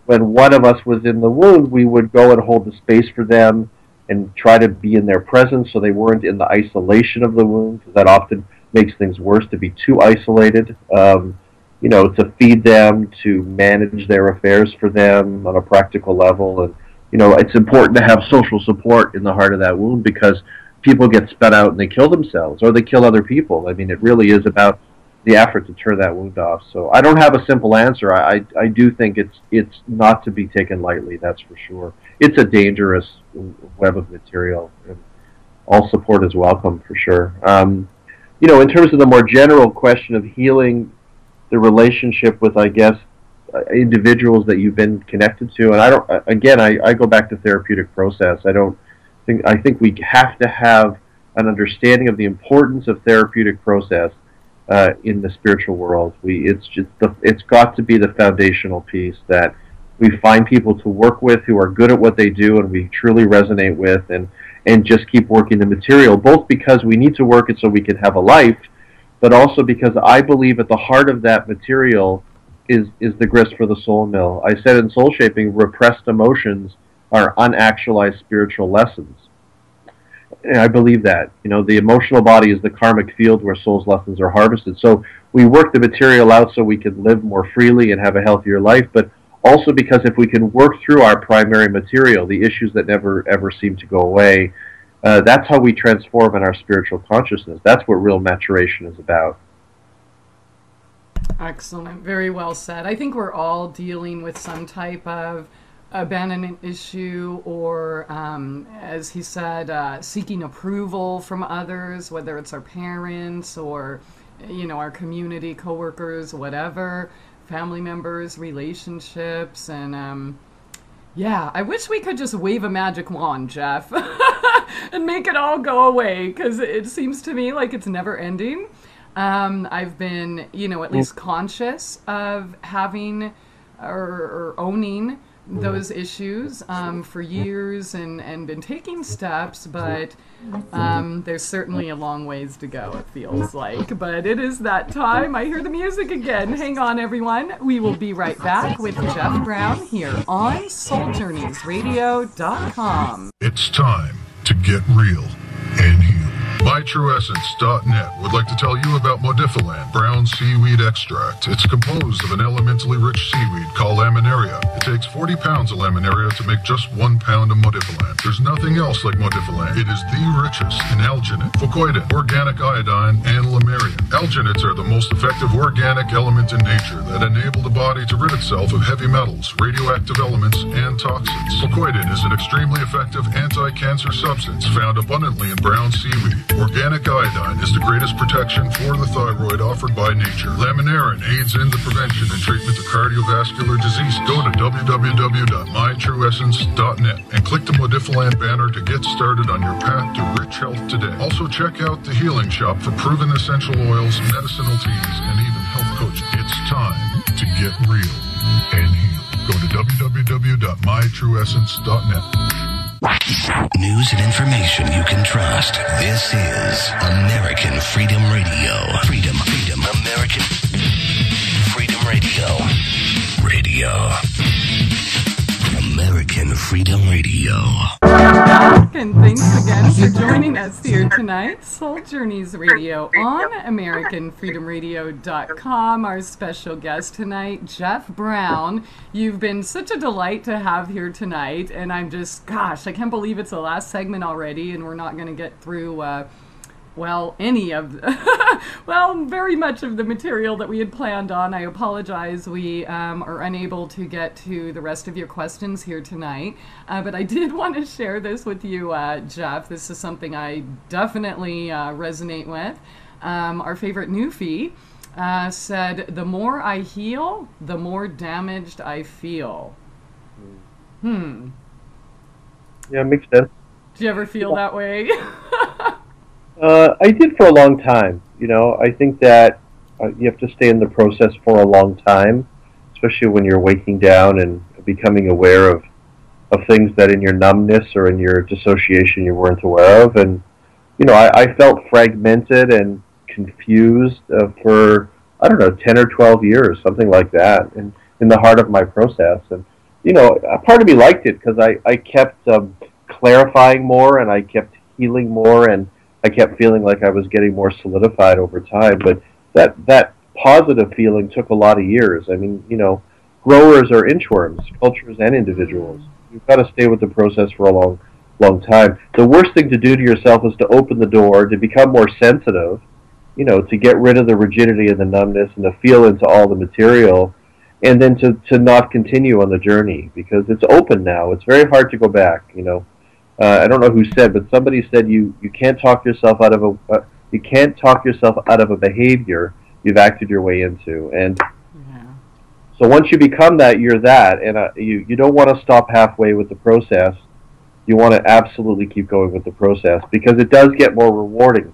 when one of us was in the wound, we would go and hold the space for them and try to be in their presence so they weren't in the isolation of the wound, because that often makes things worse to be too isolated. To feed them, to manage their affairs for them on a practical level. And, it's important to have social support in the heart of that wound, because people get spun out and they kill themselves or they kill other people. I mean, it really is about the effort to turn that wound off. So I don't have a simple answer. I do think it's not to be taken lightly, that's for sure. It's a dangerous web of material, and all support is welcome for sure. In terms of the more general question of healing the relationship with, I guess, individuals that you've been connected to, and I go back to therapeutic process. I think we have to have an understanding of the importance of therapeutic process in the spiritual world. It's got to be the foundational piece that we find people to work with who are good at what they do and we truly resonate with, and just keep working the material, both because we need to work it so we can have a life, but also because I believe at the heart of that material is the grist for the soul mill. I said in Soul Shaping, repressed emotions are unactualized spiritual lessons. And I believe that. The emotional body is the karmic field where soul's lessons are harvested. So we work the material out so we can live more freely and have a healthier life, but also because if we can work through our primary material, the issues that never ever seem to go away, that's how we transform in our spiritual consciousness. That's what real maturation is about. Excellent. Very well said. I think we're all dealing with some type of abandonment issue, or as he said, seeking approval from others, whether it's our parents or our community, coworkers, whatever, family members, relationships. And I wish we could just wave a magic wand, Jeff, and make it all go away, because it seems to me like it's never ending. I've been at least conscious of having or owning those issues for years, and been taking steps, but there's certainly a long ways to go, it feels like. But it is that time. I hear the music again. Hang on, everyone. We will be right back with Jeff Brown here on SoulJourneysRadio.com. It's time to get real and heal. MyTrueEssence.net would like to tell you about Modifilan brown seaweed extract. It's composed of an elementally rich seaweed called laminaria. It takes 40 pounds of laminaria to make just 1 pound of Modifilan. There's nothing else like Modifilan. It is the richest in alginate, fucoidin, organic iodine, and lamarian. Alginates are the most effective organic element in nature that enable the body to rid itself of heavy metals, radioactive elements, and toxins. Fucoidin is an extremely effective anti-cancer substance found abundantly in brown seaweed. Organic iodine is the greatest protection for the thyroid offered by nature. Laminarin aids in the prevention and treatment of cardiovascular disease. Go to www.mytrueessence.net and click the Modifilan banner to get started on your path to rich health today. Also check out the Healing Shop for proven essential oils, medicinal teas, and even health coaching. It's time to get real and heal. Go to www.mytrueessence.net. News and information you can trust. This is American Freedom Radio. Freedom. American Freedom Radio. American Freedom Radio. And thanks again for joining us here tonight. Soul Journeys Radio on AmericanFreedomRadio.com. Our special guest tonight, Jeff Brown. You've been such a delight to have here tonight, and I'm just, I can't believe it's the last segment already, and we're not going to get through very much of the material that we had planned on. I apologize. We are unable to get to the rest of your questions here tonight. But I did want to share this with you, Jeff. This is something I definitely resonate with. Our favorite newfie said, "The more I heal, the more damaged I feel." Yeah, it makes sense. Do you ever feel that way? I did for a long time. I think that you have to stay in the process for a long time, especially when you're waking down and becoming aware of things that in your numbness or in your dissociation you weren't aware of. And, I felt fragmented and confused for, I don't know, 10 or 12 years, something like that, in the heart of my process. And, a part of me liked it because I kept clarifying more, and I kept healing more, and I kept feeling like I was getting more solidified over time. But that positive feeling took a lot of years. I mean, growers are inchworms, cultures and individuals. You've got to stay with the process for a long time. The worst thing to do to yourself is to open the door, to become more sensitive, to get rid of the rigidity and the numbness and to feel into all the material, and then to not continue on the journey because it's open now. It's very hard to go back, I don't know who said, but somebody said you can't talk yourself out of a behavior you've acted your way into. And so once you become that, you're that, and you don't want to stop halfway with the process. You want to absolutely keep going with the process because it does get more rewarding,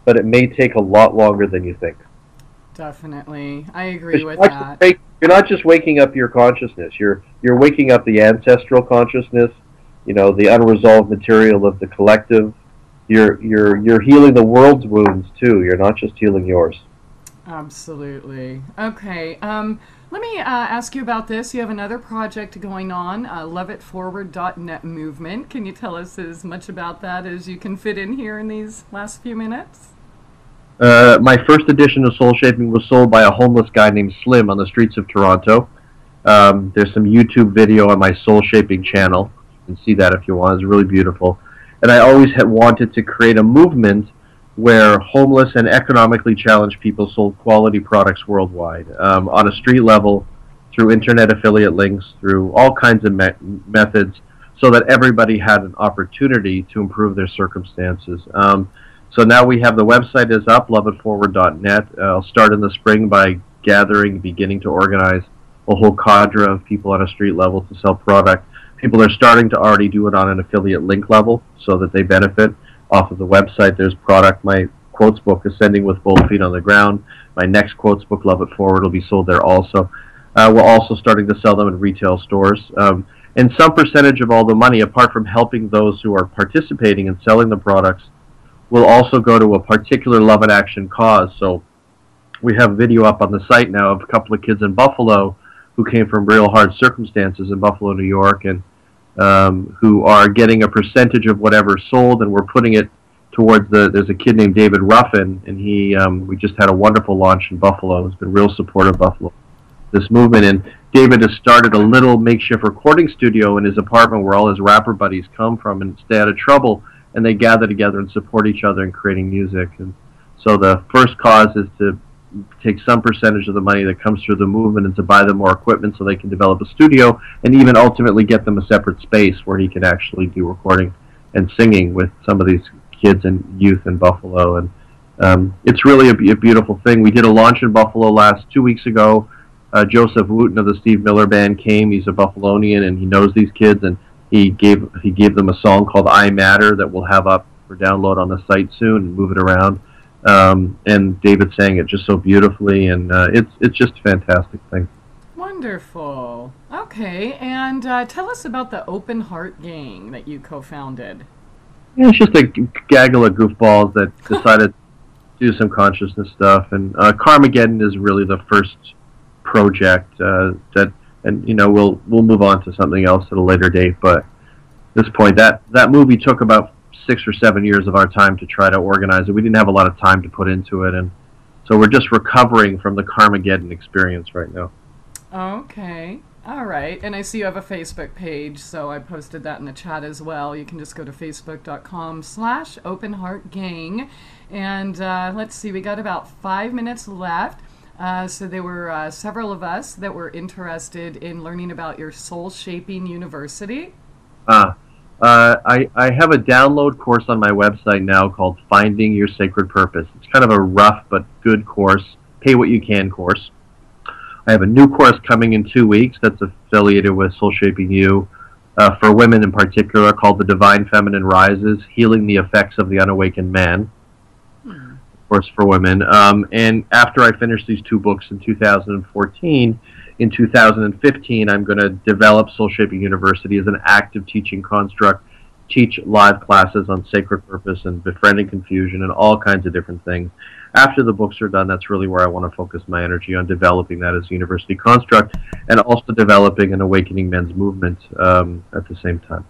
but it may take a lot longer than you think. Definitely, I agree with that. You're not just waking up your consciousness. You're waking up the ancestral consciousness. The unresolved material of the collective. You're healing the world's wounds too. You're not just healing yours. Absolutely. Okay. Let me ask you about this. You have another project going on, loveitforward.net movement. Can you tell us as much about that as you can fit in here in these last few minutes? My first edition of Soul Shaping was sold by a homeless guy named Slim on the streets of Toronto. There's some YouTube video on my Soul Shaping channel. You can see that if you want. It's really beautiful. And I always had wanted to create a movement where homeless and economically challenged people sold quality products worldwide, on a street level, through internet affiliate links, through all kinds of methods, so that everybody had an opportunity to improve their circumstances. So now we have the website is up, loveitforward.net. I'll start in the spring by beginning to organize a whole cadre of people on a street level to sell product. People are starting to already do it on an affiliate link level so that they benefit off of the website. There's product. My quotes book, Ascending with Both Feet on the Ground. My next quotes book, Love It Forward, will be sold there also. We're also starting to sell them in retail stores. And some percentage of all the money, apart from helping those who are participating in selling the products, will also go to a particular love and action cause. So we have video up on the site now of a couple of kids in Buffalo who came from real hard circumstances in Buffalo, New York, and who are getting a percentage of whatever sold, and we're putting it towards there's a kid named David Ruffin, and we just had a wonderful launch in Buffalo. He's been real supportive of Buffalo, this movement, and David has started a little makeshift recording studio in his apartment where all his rapper buddies come from and stay out of trouble, and they gather together and support each other in creating music. And so the first cause is to take some percentage of the money that comes through the movement and to buy them more equipment so they can develop a studio and even ultimately get them a separate space where he can actually do recording and singing with some of these kids and youth in Buffalo. And it's really a beautiful thing. We did a launch in Buffalo 2 weeks ago. Joseph Wooten of the Steve Miller Band came. He's a Buffalonian and he knows these kids, and he gave them a song called I Matter that we'll have up for download on the site soon and move it around. And David sang it just so beautifully, and it's just a fantastic thing. Wonderful. Okay, and tell us about the Open Heart Gang that you co-founded. Yeah, it's just a gaggle of goofballs that decided to do some consciousness stuff, and Carmageddon is really the first project and we'll move on to something else at a later date. But at this point, that movie took about 6 or 7 years of our time to try to organize it. We didn't have a lot of time to put into it, and so we're just recovering from the Carmageddon experience right now. Okay. All right. And I see you have a Facebook page, so I posted that in the chat as well. You can just go to facebook.com/openheartgang. And let's see, we got about 5 minutes left. So there were several of us that were interested in learning about your Soul Shaping University. I have a download course on my website now called Finding Your Sacred Purpose. It's kind of a rough but good course, pay what you can course. I have a new course coming in 2 weeks that's affiliated with Soul Shaping You, for women in particular, called The Divine Feminine Rises, Healing the Effects of the Unawakened Man. Course for women. And after I finish these 2 books in 2014, in 2015, I'm going to develop Soul Shaping University as an active teaching construct teach live classes on sacred purpose and befriending confusion and all kinds of different things. After the books are done, that's really where I want to focus my energy on developing that as a university construct and also developing an awakening men's movement at the same time.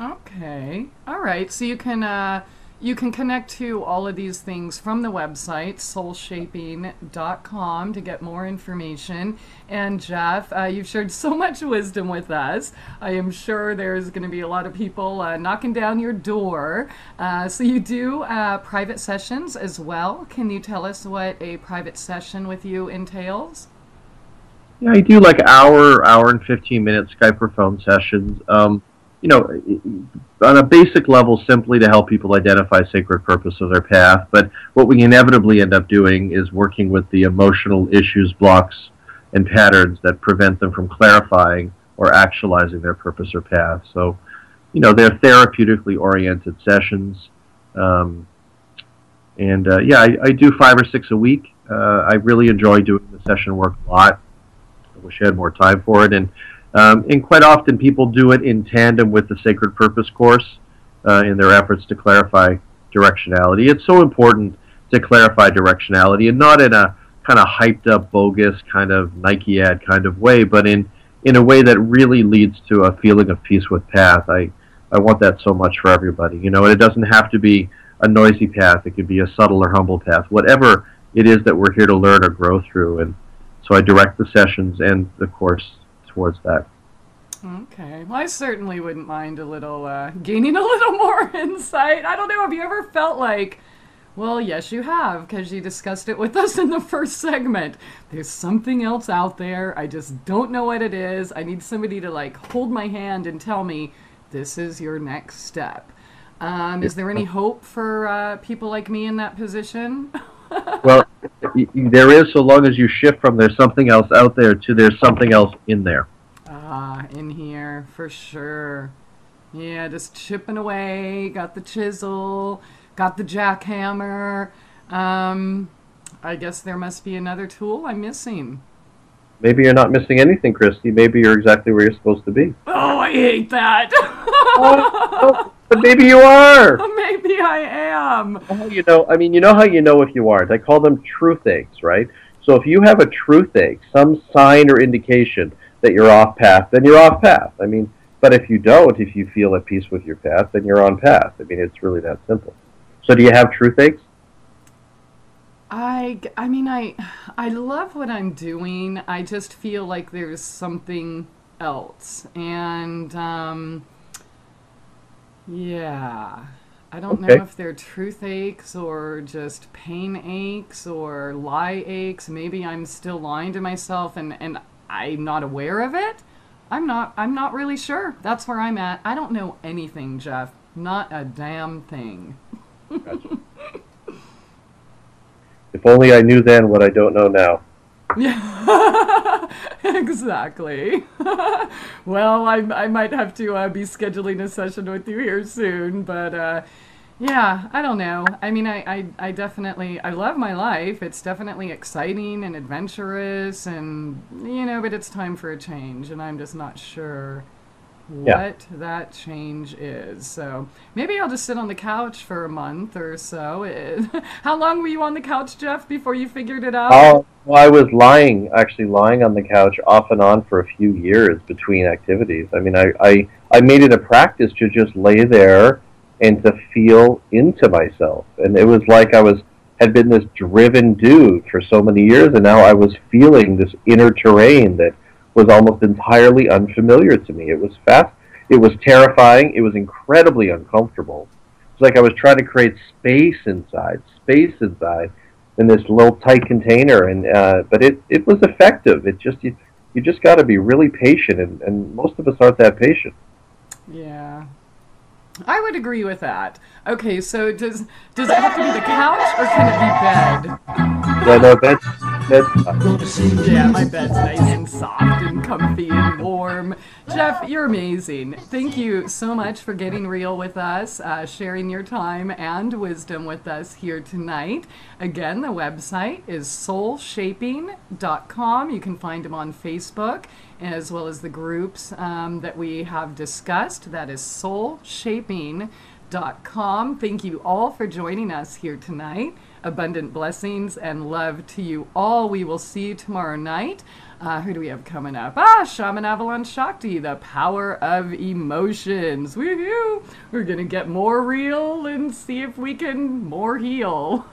Okay. All right. So you can connect to all of these things from the website, soulshaping.com, to get more information. And Jeff, you've shared so much wisdom with us. I am sure there's going to be a lot of people knocking down your door. So you do private sessions as well. Can you tell us what a private session with you entails? Yeah, I do like hour and 15-minute Skype or phone sessions. You know, on a basic level, simply to help people identify sacred purpose of their path. But what we inevitably end up doing is working with the emotional issues, blocks, and patterns that prevent them from clarifying or actualizing their purpose or path. So, you know, they're therapeutically oriented sessions. Yeah, I do 5 or 6 a week. I really enjoy doing the session work a lot. I wish I had more time for it. And quite often people do it in tandem with the Sacred Purpose course in their efforts to clarify directionality. It's so important to clarify directionality, and not in a kind of hyped up, bogus kind of Nike ad kind of way, but in a way that really leads to a feeling of peace with path. I want that so much for everybody. You know, and it doesn't have to be a noisy path. It could be a subtle or humble path, whatever it is that we're here to learn or grow through. And so I direct the sessions and the course towards that. Okay. Well, I certainly wouldn't mind a little, gaining a little more insight. I don't know, have you ever felt like, well, yes, you have, because you discussed it with us in the first segment. There's something else out there. I just don't know what it is. I need somebody to, like, hold my hand and tell me, this is your next step. Is there any hope for people like me in that position? Well, there is, so long as you shift from there's something else out there to there's something else in there. In here, for sure. Yeah, just chipping away, got the chisel, got the jackhammer. I guess there must be another tool I'm missing. Maybe you're not missing anything, Christie. Maybe you're exactly where you're supposed to be. Oh, I hate that. But maybe you are. Maybe I am. You know, I mean, you know how you know if you aren't. I call them truth aches, right? So if you have a truth ache, some sign or indication that you're off path, then you're off path. I mean, but if you don't, if you feel at peace with your path, then you're on path. I mean, it's really that simple. So do you have truth aches? I mean, I love what I'm doing. I just feel like there's something else. And, yeah, I don't know if they're truth aches or just pain aches or lie aches. Maybe I'm still lying to myself and I'm not aware of it. I'm not really sure. That's where I'm at. I don't know anything, Jeff. Not a damn thing. Gotcha. If only I knew then what I don't know now. Yeah, exactly. Well, I might have to be scheduling a session with you here soon, but yeah, I don't know. I mean, I definitely, I love my life. It's definitely exciting and adventurous and, you know, but it's time for a change, and I'm just not sure what that change is. So maybe I'll just sit on the couch for a month or so. How long were you on the couch, Jeff, before you figured it out? Oh, well, I was actually lying on the couch off and on for a few years between activities. I mean, I made it a practice to just lay there and to feel into myself. And it was like I had been this driven dude for so many years, and now I was feeling this inner terrain that was almost entirely unfamiliar to me. It was fast. It was terrifying. It was incredibly uncomfortable. It's like I was trying to create space inside in this little tight container. And but it was effective. It just you just got to be really patient, and most of us aren't that patient. Yeah, I would agree with that. Okay, so does it have to be the couch or can it be bed? Yeah, no, That's Yeah, my bed's nice and soft and comfy and warm. Jeff, you're amazing. Thank you so much for getting real with us, sharing your time and wisdom with us here tonight. Again, the website is soulshaping.com. You can find him on Facebook, as well as the groups that we have discussed. That is soulshaping.com. Thank you all for joining us here tonight. Abundant blessings and love to you all. We will see you tomorrow night. Who do we have coming up? Shaman Avalon Shakti, the power of emotions. Woohoo! We're going to get more real and see if we can more heal.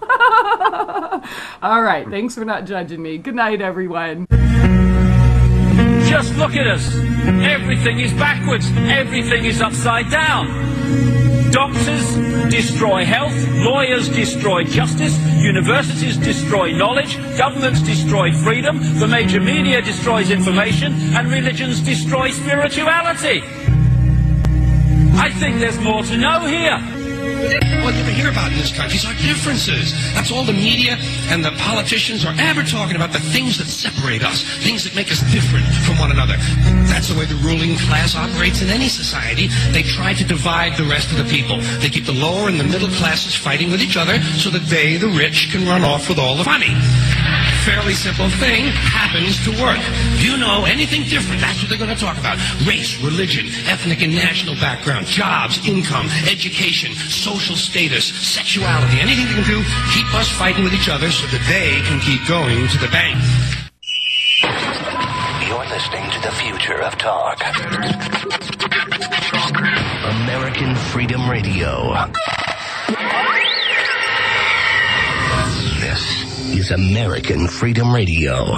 All right. Thanks for not judging me. Good night, everyone. Just look at us. Everything is backwards. Everything is upside down. Doctors destroy health, lawyers destroy justice, universities destroy knowledge, governments destroy freedom, the major media destroys information, and religions destroy spirituality. I think there's more to know here. What you hear about in this country is our differences. That's all the media and the politicians are ever talking about, the things that separate us, things that make us different from one another. That's the way the ruling class operates in any society. They try to divide the rest of the people. They keep the lower and the middle classes fighting with each other so that they, the rich, can run off with all the money. Fairly simple thing happens to work. Do you know anything different? That's what they're going to talk about. Race, religion, ethnic and national background, jobs, income, education, social status, sexuality, anything they can do, keep us fighting with each other so that they can keep going to the bank. You're listening to the future of talk. American Freedom Radio. This is American Freedom Radio.